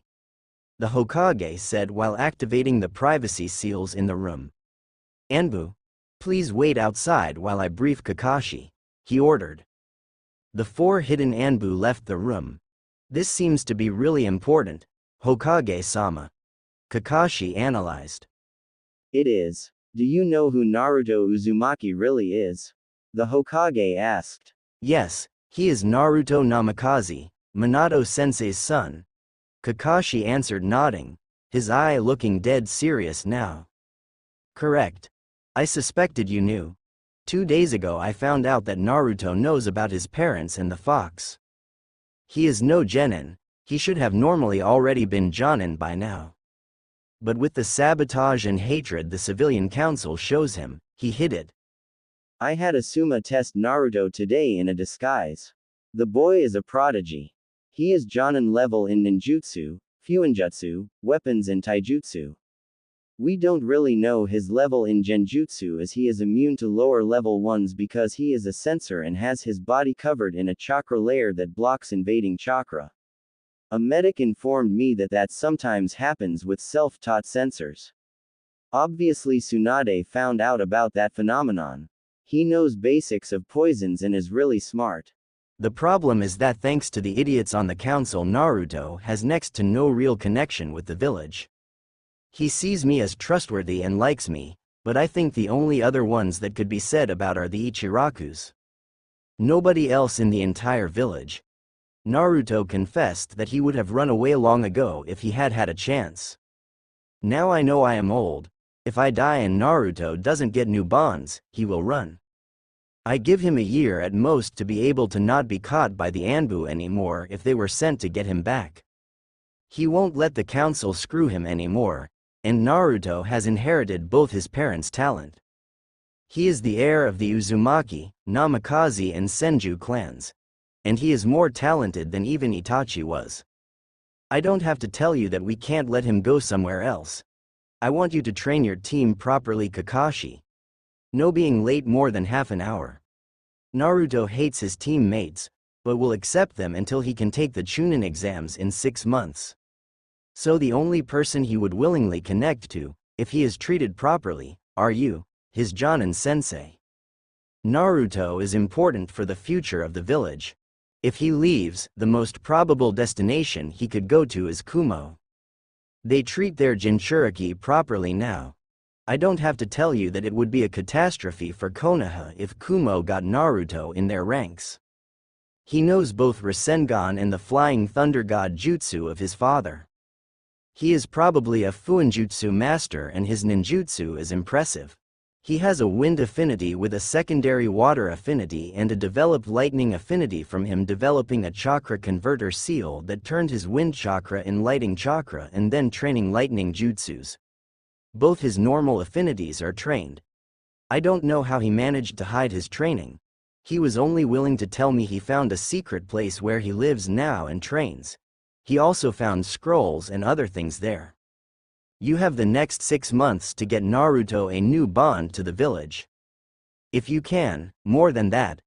the Hokage said while activating the privacy seals in the room. Anbu, please wait outside while I brief Kakashi, he ordered. The 4 hidden Anbu left the room. This seems to be really important, Hokage-sama. Kakashi analyzed. It is. Do you know who Naruto Uzumaki really is? The Hokage asked. Yes, he is Naruto Namikaze, Minato-sensei's son. Kakashi answered, nodding, his eye looking dead serious now. Correct. I suspected you knew. 2 days ago I found out that Naruto knows about his parents and the fox. He is no Genin, he should have normally already been Jonin by now. But with the sabotage and hatred the civilian council shows him, he hid it. I had Asuma test Naruto today in a disguise. The boy is a prodigy. He is Jonin level in ninjutsu, fuinjutsu, weapons and taijutsu. We don't really know his level in genjutsu as he is immune to lower level ones because he is a sensor and has his body covered in a chakra layer that blocks invading chakra. A medic informed me that sometimes happens with self-taught sensors. Obviously Tsunade found out about that phenomenon. He knows basics of poisons and is really smart. The problem is that thanks to the idiots on the council, Naruto has next to no real connection with the village. He sees me as trustworthy and likes me, but I think the only other ones that could be said about are the Ichirakus. Nobody else in the entire village. Naruto confessed that he would have run away long ago if he had had a chance. Now I know I am old. If I die and Naruto doesn't get new bonds, he will run. I give him a year at most to be able to not be caught by the Anbu anymore if they were sent to get him back. He won't let the council screw him anymore, and Naruto has inherited both his parents' talent. He is the heir of the Uzumaki, Namikaze and Senju clans. And he is more talented than even Itachi was. I don't have to tell you that we can't let him go somewhere else. I want you to train your team properly, Kakashi. No being late more than half an hour. Naruto hates his teammates, but will accept them until he can take the Chunin exams in 6 months. So the only person he would willingly connect to, if he is treated properly, are you, his Jonin sensei. Naruto is important for the future of the village. If he leaves, the most probable destination he could go to is Kumo. They treat their Jinchuriki properly now. I don't have to tell you that it would be a catastrophe for Konoha if Kumo got Naruto in their ranks. He knows both Rasengan and the Flying Thunder God Jutsu of his father. He is probably a Fuinjutsu master and his ninjutsu is impressive. He has a wind affinity with a secondary water affinity and a developed lightning affinity from him developing a chakra converter seal that turned his wind chakra in lighting chakra and then training lightning jutsus. Both his normal affinities are trained. I don't know how he managed to hide his training. He was only willing to tell me he found a secret place where he lives now and trains. He also found scrolls and other things there. You have the next 6 months to get Naruto a new bond to the village. If you can, more than that.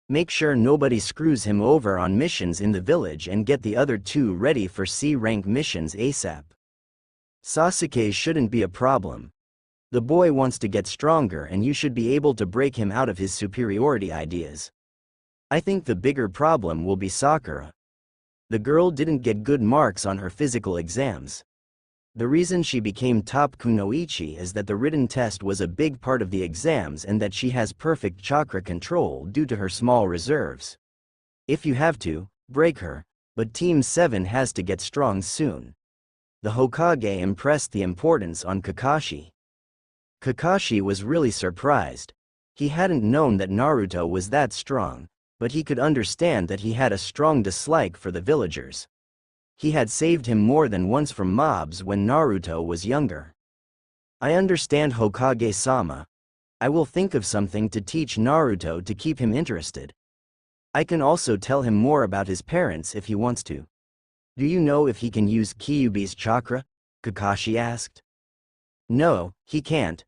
Make sure nobody screws him over on missions in the village and get the other 2 ready for C-rank missions ASAP. Sasuke shouldn't be a problem. The boy wants to get stronger and you should be able to break him out of his superiority ideas. I think the bigger problem will be Sakura. The girl didn't get good marks on her physical exams. The reason she became top kunoichi is that the written test was a big part of the exams and that she has perfect chakra control due to her small reserves. If you have to, break her, but Team 7 has to get strong soon. The Hokage impressed the importance on Kakashi. Kakashi was really surprised. He hadn't known that Naruto was that strong, but he could understand that he had a strong dislike for the villagers. He had saved him more than once from mobs when Naruto was younger. I understand, Hokage-sama. I will think of something to teach Naruto to keep him interested. I can also tell him more about his parents if he wants to. Do you know if he can use Kyuubi's chakra? Kakashi asked. No, he can't.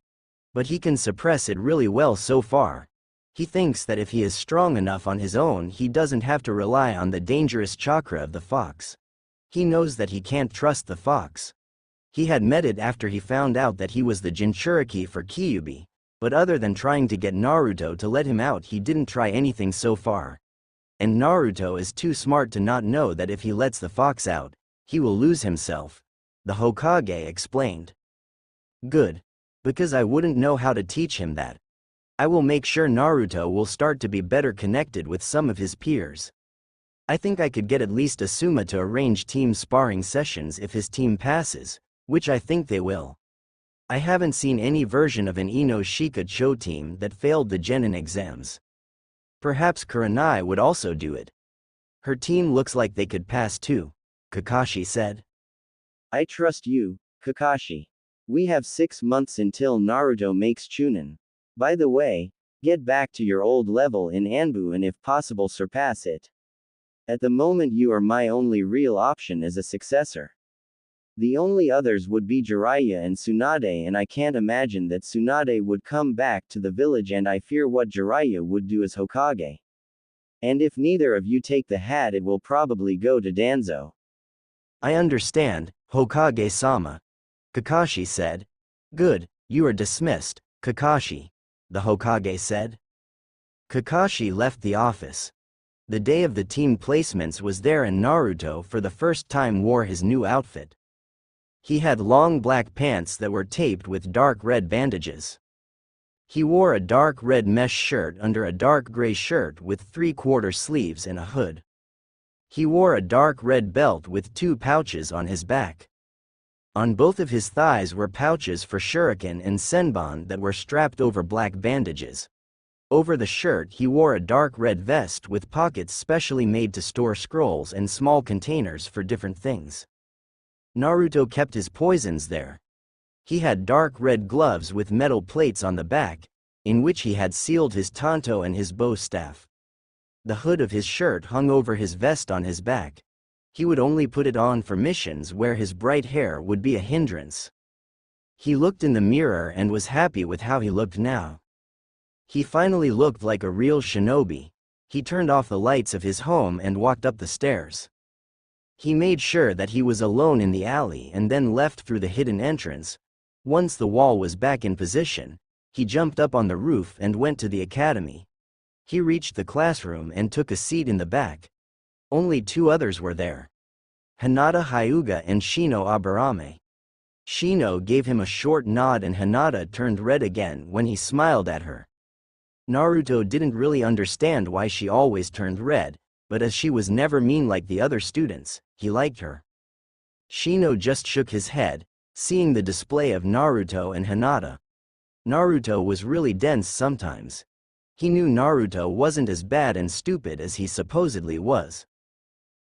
But he can suppress it really well so far. He thinks that if he is strong enough on his own, he doesn't have to rely on the dangerous chakra of the fox. He knows that he can't trust the fox. He had met it after he found out that he was the Jinchuriki for Kyuubi, but other than trying to get Naruto to let him out, he didn't try anything so far. And Naruto is too smart to not know that if he lets the fox out, he will lose himself, the Hokage explained. Good. Because I wouldn't know how to teach him that. I will make sure Naruto will start to be better connected with some of his peers. I think I could get at least Asuma to arrange team sparring sessions if his team passes, which I think they will. I haven't seen any version of an Ino Shika Cho team that failed the Genin exams. Perhaps Kurenai would also do it. Her team looks like they could pass too, Kakashi said. I trust you, Kakashi. We have 6 months until Naruto makes Chunin. By the way, get back to your old level in Anbu and if possible surpass it. At the moment you are my only real option as a successor. The only others would be Jiraiya and Tsunade, and I can't imagine that Tsunade would come back to the village, and I fear what Jiraiya would do as Hokage. And if neither of you take the hat, it will probably go to Danzo. I understand, Hokage-sama. Kakashi said. Good, you are dismissed, Kakashi, the Hokage said. Kakashi left the office. The day of the team placements was there and Naruto for the first time wore his new outfit. He had long black pants that were taped with dark red bandages. He wore a dark red mesh shirt under a dark gray shirt with 3/4 sleeves and a hood. He wore a dark red belt with 2 pouches on his back. On both of his thighs were pouches for shuriken and senbon that were strapped over black bandages. Over the shirt he wore a dark red vest with pockets specially made to store scrolls and small containers for different things. Naruto kept his poisons there. He had dark red gloves with metal plates on the back, in which he had sealed his tanto and his bow staff. The hood of his shirt hung over his vest on his back. He would only put it on for missions where his bright hair would be a hindrance. He looked in the mirror and was happy with how he looked now. He finally looked like a real shinobi. He turned off the lights of his home and walked up the stairs. He made sure that he was alone in the alley and then left through the hidden entrance. Once the wall was back in position, he jumped up on the roof and went to the academy. He reached the classroom and took a seat in the back. Only 2 others were there: Hinata Hyuga and Shino Aburame. Shino gave him a short nod and Hinata turned red again when he smiled at her. Naruto didn't really understand why she always turned red, but as she was never mean like the other students, he liked her. Shino just shook his head, seeing the display of Naruto and Hinata. Naruto was really dense sometimes. He knew Naruto wasn't as bad and stupid as he supposedly was.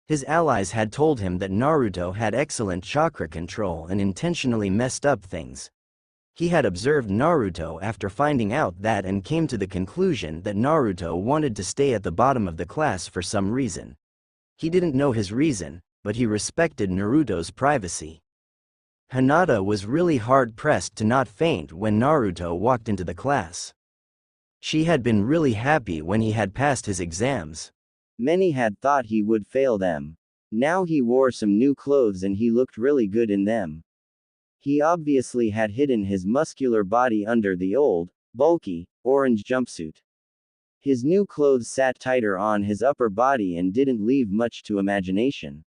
His allies had told him that Naruto had excellent chakra control and intentionally messed up things. He had observed Naruto after finding out that and came to the conclusion that Naruto wanted to stay at the bottom of the class for some reason. He didn't know his reason, but he respected Naruto's privacy. Hinata was really hard-pressed to not faint when Naruto walked into the class. She had been really happy when he had passed his exams. Many had thought he would fail them. Now he wore some new clothes and he looked really good in them. He obviously had hidden his muscular body under the old, bulky, orange jumpsuit. His new clothes sat tighter on his upper body and didn't leave much to imagination.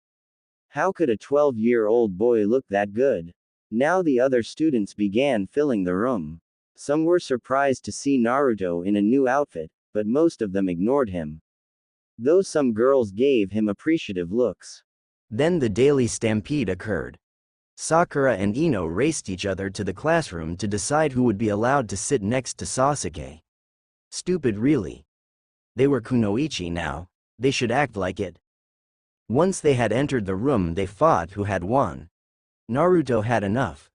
How could a 12-year-old boy look that good? Now the other students began filling the room. Some were surprised to see Naruto in a new outfit, but most of them ignored him. Though some girls gave him appreciative looks. Then the daily stampede occurred. Sakura and Ino raced each other to the classroom to decide who would be allowed to sit next to Sasuke. Stupid really. They were kunoichi now, they should act like it. Once they had entered the room they fought who had won. Naruto had enough.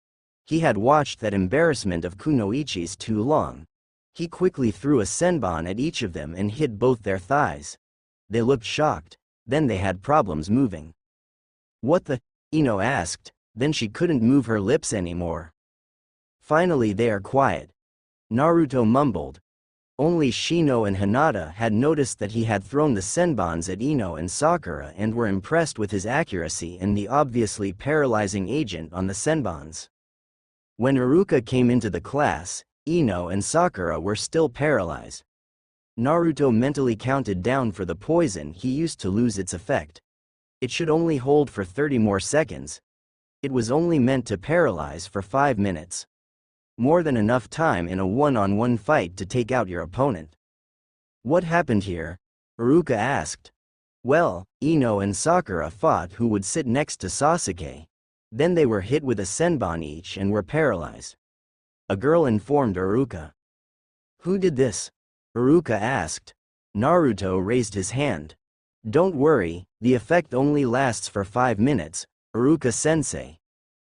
He had watched that embarrassment of kunoichis too long. He quickly threw a senbon at each of them and hit both their thighs. They looked shocked, then they had problems moving. What the? Ino asked. Then she couldn't move her lips anymore. Finally they are quiet. Naruto mumbled. Only Shino and Hinata had noticed that he had thrown the senbons at Ino and Sakura and were impressed with his accuracy and the obviously paralyzing agent on the senbons. When Iruka came into the class, Ino and Sakura were still paralyzed. Naruto mentally counted down for the poison he used to lose its effect. It should only hold for 30 more seconds. It was only meant to paralyze for 5 minutes. More than enough time in a one-on-one fight to take out your opponent. What happened here? Iruka asked. Well, Ino and Sakura fought who would sit next to Sasuke. Then they were hit with a senbon each and were paralyzed. A girl informed Iruka. Who did this? Iruka asked. Naruto raised his hand. Don't worry, the effect only lasts for 5 minutes, Iruka-sensei.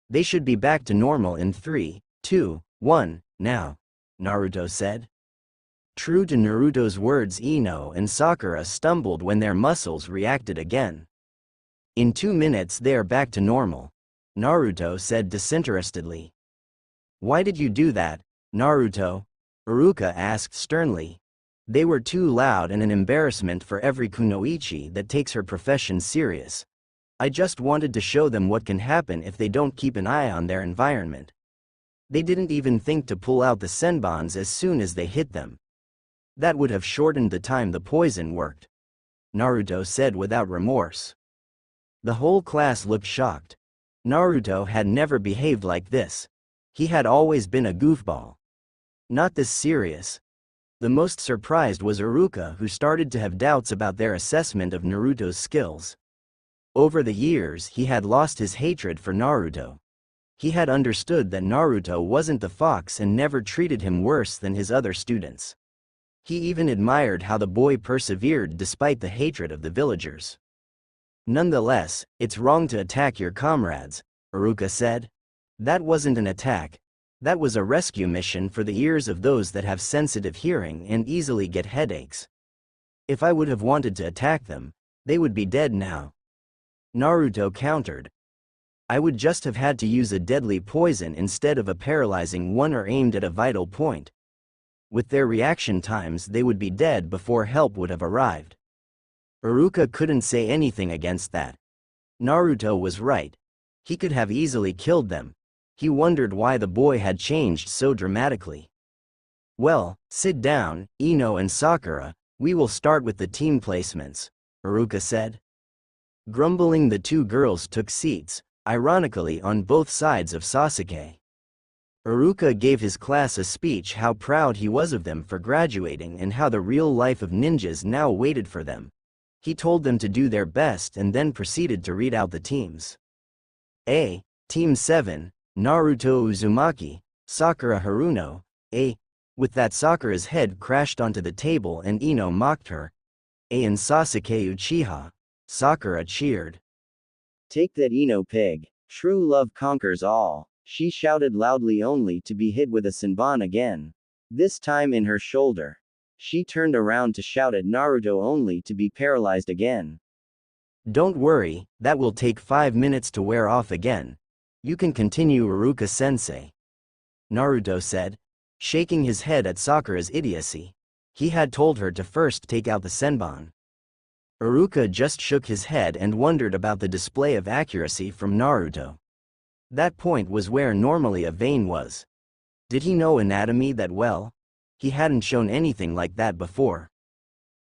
They should be back to normal in 3, 2, 1, now, Naruto said. True to Naruto's words, Ino and Sakura stumbled when their muscles reacted again. In 2 minutes they are back to normal, Naruto said disinterestedly. Why did you do that, Naruto? Iruka asked sternly. They were too loud and an embarrassment for every kunoichi that takes her profession serious. I just wanted to show them what can happen if they don't keep an eye on their environment. They didn't even think to pull out the senbons as soon as they hit them. That would have shortened the time the poison worked. Naruto said without remorse. The whole class looked shocked. Naruto had never behaved like this. He had always been a goofball. Not this serious. The most surprised was Iruka, who started to have doubts about their assessment of Naruto's skills. Over the years, he had lost his hatred for Naruto. He had understood that Naruto wasn't the fox and never treated him worse than his other students. He even admired how the boy persevered despite the hatred of the villagers. Nonetheless, it's wrong to attack your comrades, Iruka said. That wasn't an attack. That was a rescue mission for the ears of those that have sensitive hearing and easily get headaches. If I would have wanted to attack them, they would be dead now. Naruto countered. I would just have had to use a deadly poison instead of a paralyzing one or aimed at a vital point. With their reaction times, they would be dead before help would have arrived. Iruka couldn't say anything against that. Naruto was right. He could have easily killed them. He wondered why the boy had changed so dramatically. Well, sit down, Ino and Sakura, we will start with the team placements, Iruka said. Grumbling, the two girls took seats, ironically on both sides of Sasuke. Iruka gave his class a speech how proud he was of them for graduating and how the real life of ninjas now waited for them. He told them to do their best and then proceeded to read out the teams. A. Team 7, Naruto Uzumaki, Sakura Haruno. A. With that, Sakura's head crashed onto the table and Ino mocked her. A. And Sasuke Uchiha. Sakura cheered. Take that, Ino pig. True love conquers all. She shouted loudly only to be hit with a senbon again. This time in her shoulder. She turned around to shout at Naruto only to be paralyzed again. Don't worry, that will take 5 minutes to wear off again. You can continue, Iruka-sensei. Naruto said, shaking his head at Sakura's idiocy. He had told her to first take out the senbon. Iruka just shook his head and wondered about the display of accuracy from Naruto. That point was where normally a vein was. Did he know anatomy that well? He hadn't shown anything like that before.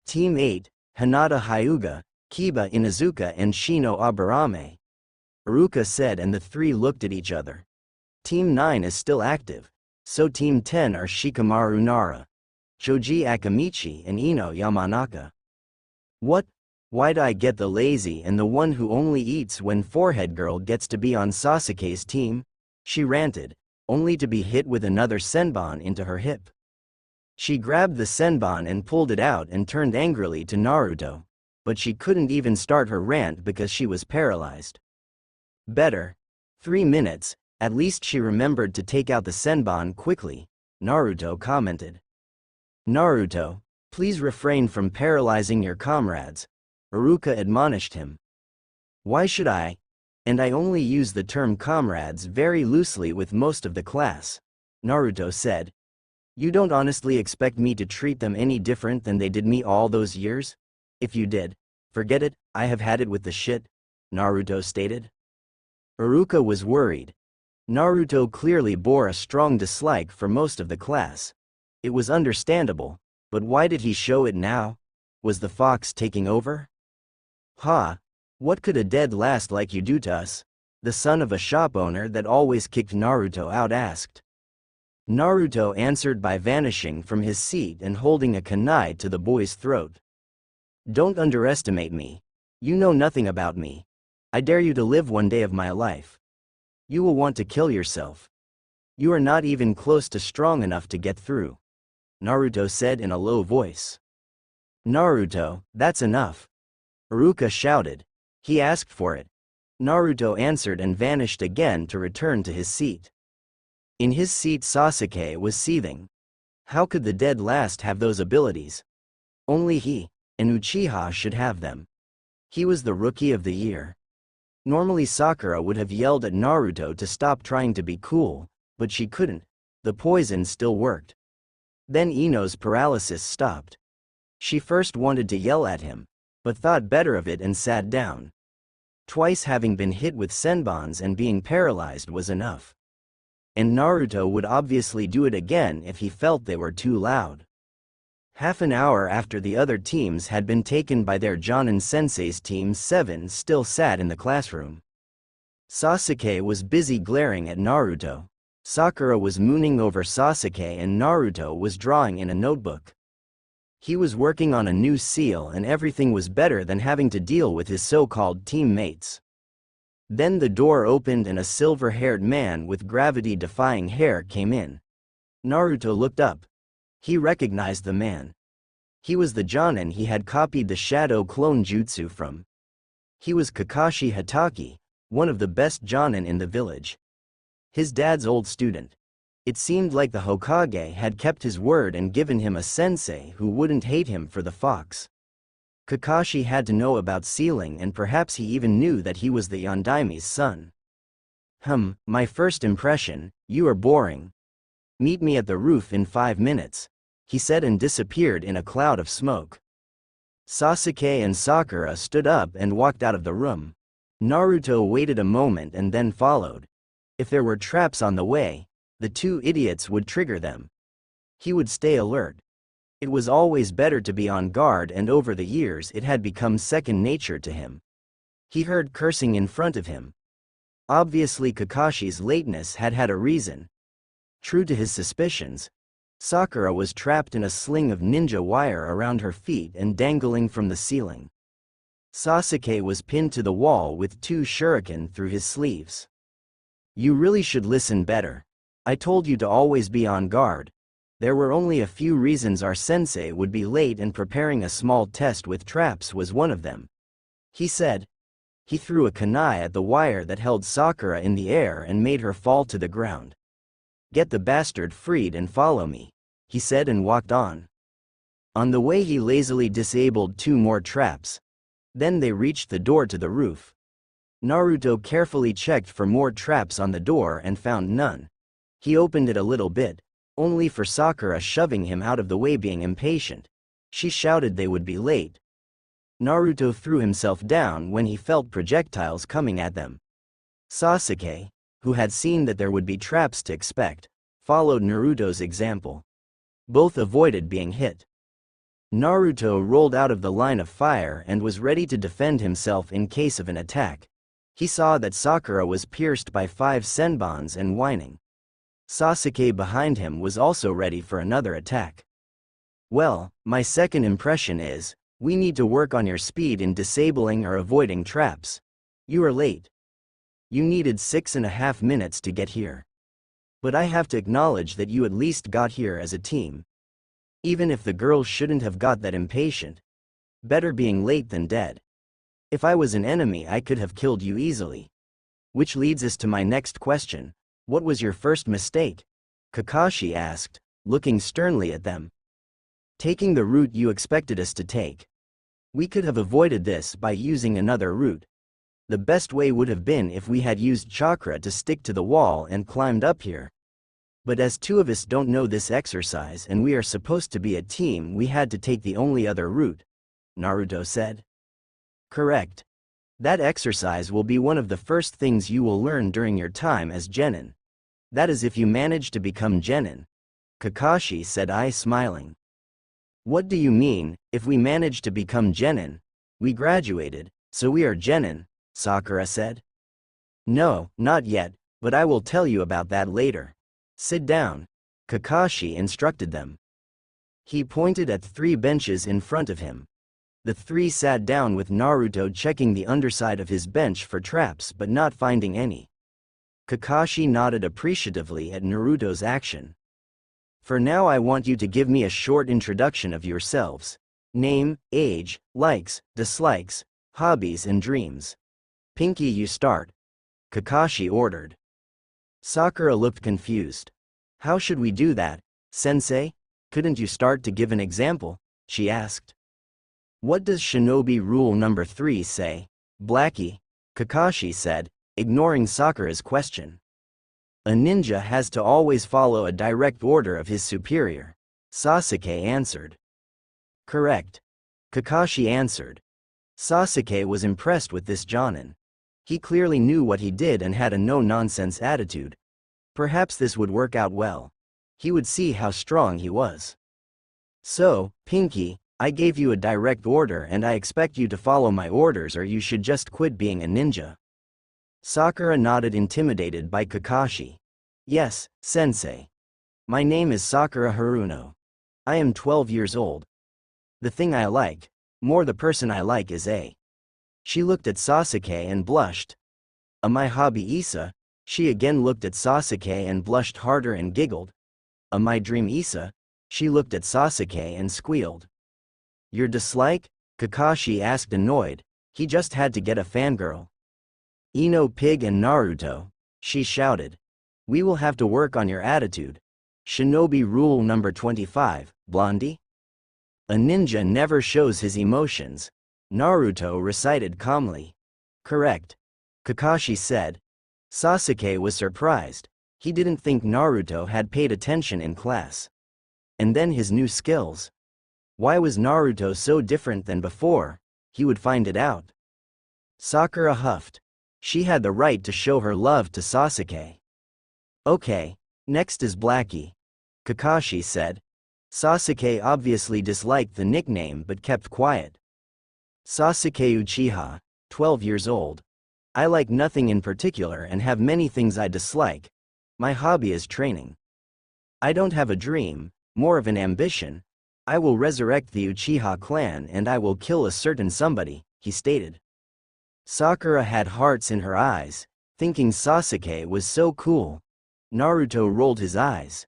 Team 8, Hinata Hyuga, Kiba Inuzuka and Shino Aburame. Iruka said, and the three looked at each other. Team 9 is still active. So Team 10 are Shikamaru Nara, Choji Akamichi and Ino Yamanaka. What? Why'd I get the lazy and the one who only eats when forehead girl gets to be on Sasuke's team? She ranted, only to be hit with another senbon into her hip. She grabbed the senbon and pulled it out and turned angrily to Naruto, but she couldn't even start her rant because she was paralyzed. Better. 3 minutes, at least she remembered to take out the senbon quickly, Naruto commented. Naruto, please refrain from paralyzing your comrades, Iruka admonished him. Why should I? And I only use the term comrades very loosely with most of the class, Naruto said. You don't honestly expect me to treat them any different than they did me all those years? If you did, forget it, I have had it with the shit, Naruto stated. Iruka was worried. Naruto clearly bore a strong dislike for most of the class. It was understandable, but why did he show it now? Was the fox taking over? Ha! What could a dead last like you do to us? The son of a shop owner that always kicked Naruto out asked. Naruto answered by vanishing from his seat and holding a kunai to the boy's throat. Don't underestimate me. You know nothing about me. I dare you to live one day of my life. You will want to kill yourself. You are not even close to strong enough to get through, Naruto said in a low voice. Naruto, that's enough. Iruka shouted. He asked for it. Naruto answered and vanished again to return to his seat. In his seat, Sasuke was seething. How could the dead last have those abilities? Only he, and Uchiha should have them. He was the rookie of the year. Normally Sakura would have yelled at Naruto to stop trying to be cool, but she couldn't. The poison still worked. Then Ino's paralysis stopped. She first wanted to yell at him, but thought better of it and sat down. Twice having been hit with senbons and being paralyzed was enough. And Naruto would obviously do it again if he felt they were too loud. Half an hour after the other teams had been taken by their Jonin Sensei's Team 7 still sat in the classroom. Sasuke was busy glaring at Naruto. Sakura was mooning over Sasuke and Naruto was drawing in a notebook. He was working on a new seal and everything was better than having to deal with his so-called teammates. Then the door opened and a silver-haired man with gravity-defying hair came in. Naruto looked up. He recognized the man. He was the Jonin he had copied the shadow clone jutsu from. He was Kakashi Hatake, one of the best Jonin in the village. His dad's old student. It seemed like the Hokage had kept his word and given him a sensei who wouldn't hate him for the fox. Kakashi had to know about sealing and perhaps he even knew that he was the Yondaime's son. My first impression, you are boring. Meet me at the roof in 5 minutes, he said and disappeared in a cloud of smoke. Sasuke and Sakura stood up and walked out of the room. Naruto waited a moment and then followed. If there were traps on the way, the two idiots would trigger them. He would stay alert. It was always better to be on guard and over the years it had become second nature to him. He heard cursing in front of him. Obviously Kakashi's lateness had had a reason. True to his suspicions, Sakura was trapped in a sling of ninja wire around her feet and dangling from the ceiling. Sasuke was pinned to the wall with 2 shuriken through his sleeves. You really should listen better. I told you to always be on guard. There were only a few reasons our sensei would be late and preparing a small test with traps was one of them. He said. He threw a kunai at the wire that held Sakura in the air and made her fall to the ground. Get the bastard freed and follow me, he said and walked on. On the way he lazily disabled 2 more traps. Then they reached the door to the roof. Naruto carefully checked for more traps on the door and found none. He opened it a little bit, only for Sakura shoving him out of the way being impatient. She shouted they would be late. Naruto threw himself down when he felt projectiles coming at them. Sasuke, who had seen that there would be traps to expect, followed Naruto's example. Both avoided being hit. Naruto rolled out of the line of fire and was ready to defend himself in case of an attack. He saw that Sakura was pierced by 5 senbons and whining. Sasuke behind him was also ready for another attack. Well, my second impression is, we need to work on your speed in disabling or avoiding traps. You are late. You needed 6.5 minutes to get here. But I have to acknowledge that you at least got here as a team. Even if the girls shouldn't have got that impatient. Better being late than dead. If I was an enemy I could have killed you easily. Which leads us to my next question. What was your first mistake? Kakashi asked, looking sternly at them. Taking the route you expected us to take. We could have avoided this by using another route. The best way would have been if we had used chakra to stick to the wall and climbed up here. But as 2 of us don't know this exercise and we are supposed to be a team, we had to take the only other route, Naruto said. Correct. That exercise will be one of the first things you will learn during your time as genin. That is if you manage to become genin. Kakashi said, smiling. What do you mean, if we manage to become genin? We graduated, so we are genin, Sakura said. No, not yet, but I will tell you about that later. Sit down, Kakashi instructed them. He pointed at 3 benches in front of him. The 3 sat down with Naruto checking the underside of his bench for traps but not finding any. Kakashi nodded appreciatively at Naruto's action. For now I want you to give me a short introduction of yourselves. Name, age, likes, dislikes, hobbies and dreams. Pinky, you start. Kakashi ordered. Sakura looked confused. How should we do that, sensei? Couldn't you start to give an example? She asked. What does Shinobi Rule number 3 say? Blackie, Kakashi said, ignoring Sakura's question. A ninja has to always follow a direct order of his superior, Sasuke answered. Correct. Kakashi answered. Sasuke was impressed with this Jonin. He clearly knew what he did and had a no-nonsense attitude. Perhaps this would work out well. He would see how strong he was. So, Pinky, I gave you a direct order and I expect you to follow my orders or you should just quit being a ninja. Sakura nodded, intimidated by Kakashi. Yes, sensei. My name is Sakura Haruno. I am 12 years old. The thing I like, more the person I like is A. She looked at Sasuke and blushed. My hobby Issa. She again looked at Sasuke and blushed harder and giggled. My dream Issa. She looked at Sasuke and squealed. Your dislike? Kakashi asked, annoyed. He just had to get a fangirl. Ino Pig and Naruto, she shouted. We will have to work on your attitude. Shinobi rule number 25, Blondie? A ninja never shows his emotions, Naruto recited calmly. Correct, Kakashi said. Sasuke was surprised. He didn't think Naruto had paid attention in class. And then his new skills. Why was Naruto so different than before? He would find it out. Sakura huffed. She had the right to show her love to Sasuke. Okay, next is Blackie, Kakashi said. Sasuke obviously disliked the nickname but kept quiet. Sasuke Uchiha, 12 years old. I like nothing in particular and have many things I dislike. My hobby is training. I don't have a dream, more of an ambition. I will resurrect the Uchiha clan and I will kill a certain somebody, he stated. Sakura had hearts in her eyes, thinking Sasuke was so cool. Naruto rolled his eyes.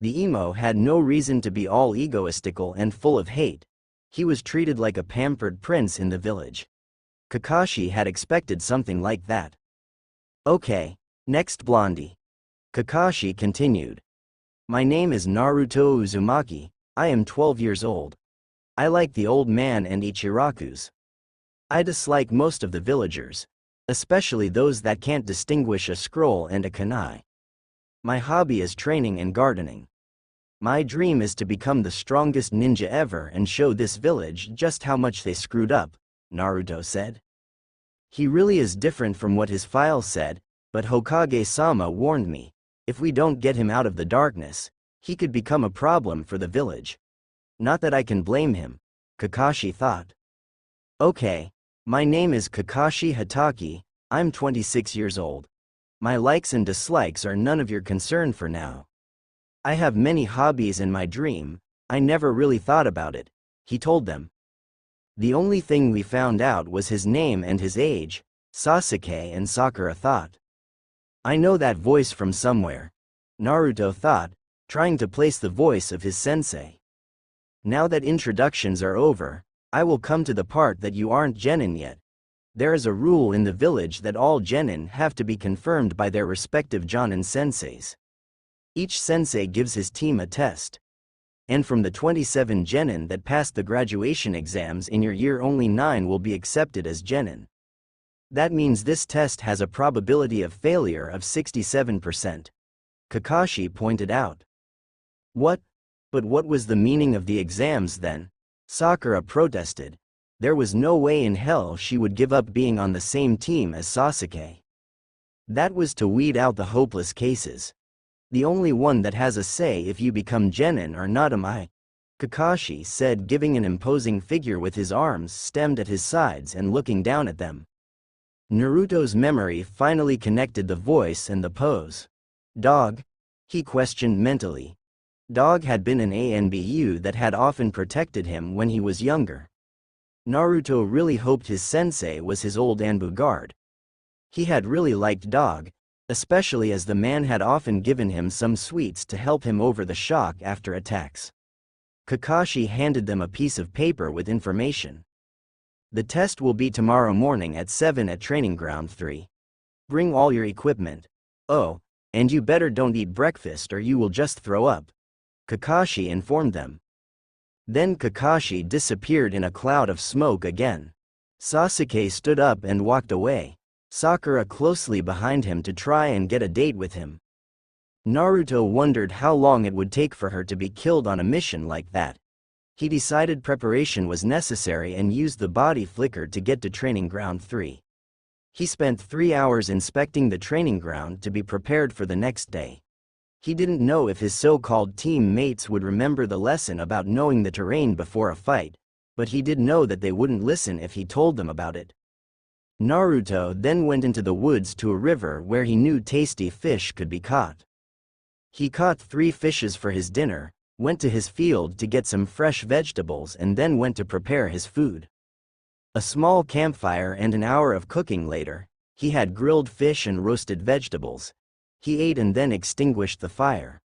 The emo had no reason to be all egoistical and full of hate. He was treated like a pampered prince in the village. Kakashi had expected something like that. Okay, next Blondie. Kakashi continued. My name is Naruto Uzumaki, I am 12 years old. I like the old man and Ichirakus. I dislike most of the villagers, especially those that can't distinguish a scroll and a kunai. My hobby is training and gardening. My dream is to become the strongest ninja ever and show this village just how much they screwed up, Naruto said. He really is different from what his file said, but Hokage-sama warned me, if we don't get him out of the darkness, he could become a problem for the village. Not that I can blame him, Kakashi thought. Okay, my name is Kakashi Hataki, I'm 26 years old. My likes and dislikes are none of your concern for now. I have many hobbies and my dream, I never really thought about it, he told them. The only thing we found out was his name and his age, Sasuke and Sakura thought. I know that voice from somewhere, Naruto thought, trying to place the voice of his sensei. Now that introductions are over, I will come to the part that you aren't genin yet. There is a rule in the village that all genin have to be confirmed by their respective jonin senseis. Each sensei gives his team a test. And from the 27 genin that passed the graduation exams in your year, only 9 will be accepted as genin. That means this test has a probability of failure of 67%. Kakashi pointed out. What? But what was the meaning of the exams then? Sakura protested. There was no way in hell she would give up being on the same team as Sasuke. That was to weed out the hopeless cases. The only one that has a say if you become genin or not am I, Kakashi said, giving an imposing figure with his arms stemmed at his sides and looking down at them. Naruto's memory finally connected the voice and the pose. Dog? He questioned mentally. Dog had been an ANBU that had often protected him when he was younger. Naruto really hoped his sensei was his old Anbu guard. He had really liked Dog, especially as the man had often given him some sweets to help him over the shock after attacks. Kakashi handed them a piece of paper with information. The test will be tomorrow morning at 7 at Training Ground 3. Bring all your equipment. Oh, and you better don't eat breakfast or you will just throw up, Kakashi informed them. Then Kakashi disappeared in a cloud of smoke again. Sasuke stood up and walked away, Sakura closely behind him to try and get a date with him. Naruto wondered how long it would take for her to be killed on a mission like that. He decided preparation was necessary and used the body flicker to get to Training Ground 3. He spent 3 hours inspecting the training ground to be prepared for the next day. He didn't know if his so-called teammates would remember the lesson about knowing the terrain before a fight, but he did know that they wouldn't listen if he told them about it. Naruto then went into the woods to a river where he knew tasty fish could be caught. He caught 3 fishes for his dinner, went to his field to get some fresh vegetables and then went to prepare his food. A small campfire and an hour of cooking later, he had grilled fish and roasted vegetables. He ate and then extinguished the fire.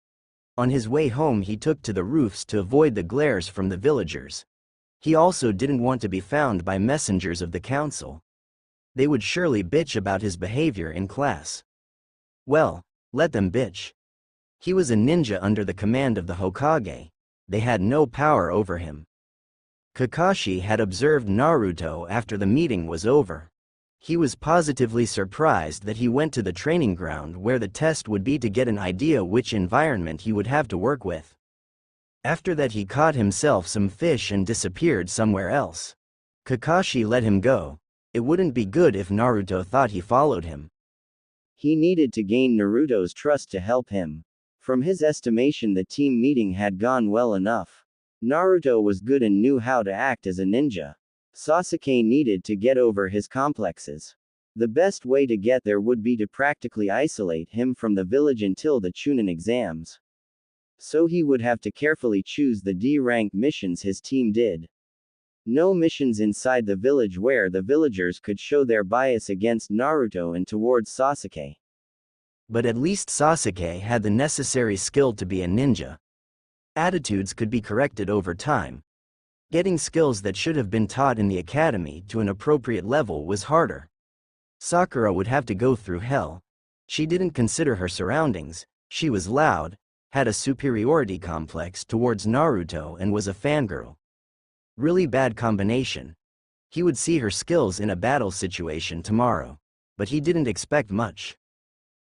On his way home he took to the roofs to avoid the glares from the villagers. He also didn't want to be found by messengers of the council. They would surely bitch about his behavior in class. Well, let them bitch. He was a ninja under the command of the Hokage. They had no power over him. Kakashi had observed Naruto after the meeting was over. He was positively surprised that he went to the training ground where the test would be to get an idea which environment he would have to work with. After that he caught himself some fish and disappeared somewhere else. Kakashi let him go. It wouldn't be good if Naruto thought he followed him. He needed to gain Naruto's trust to help him. From his estimation, the team meeting had gone well enough. Naruto was good and knew how to act as a ninja. Sasuke needed to get over his complexes. The best way to get there would be to practically isolate him from the village until the Chunin exams. So he would have to carefully choose the D-rank missions his team did. No missions inside the village where the villagers could show their bias against Naruto and towards Sasuke. But at least Sasuke had the necessary skill to be a ninja. Attitudes could be corrected over time. Getting skills that should have been taught in the academy to an appropriate level was harder. Sakura would have to go through hell. She didn't consider her surroundings, she was loud, had a superiority complex towards Naruto and was a fangirl. Really bad combination. He would see her skills in a battle situation tomorrow. But he didn't expect much.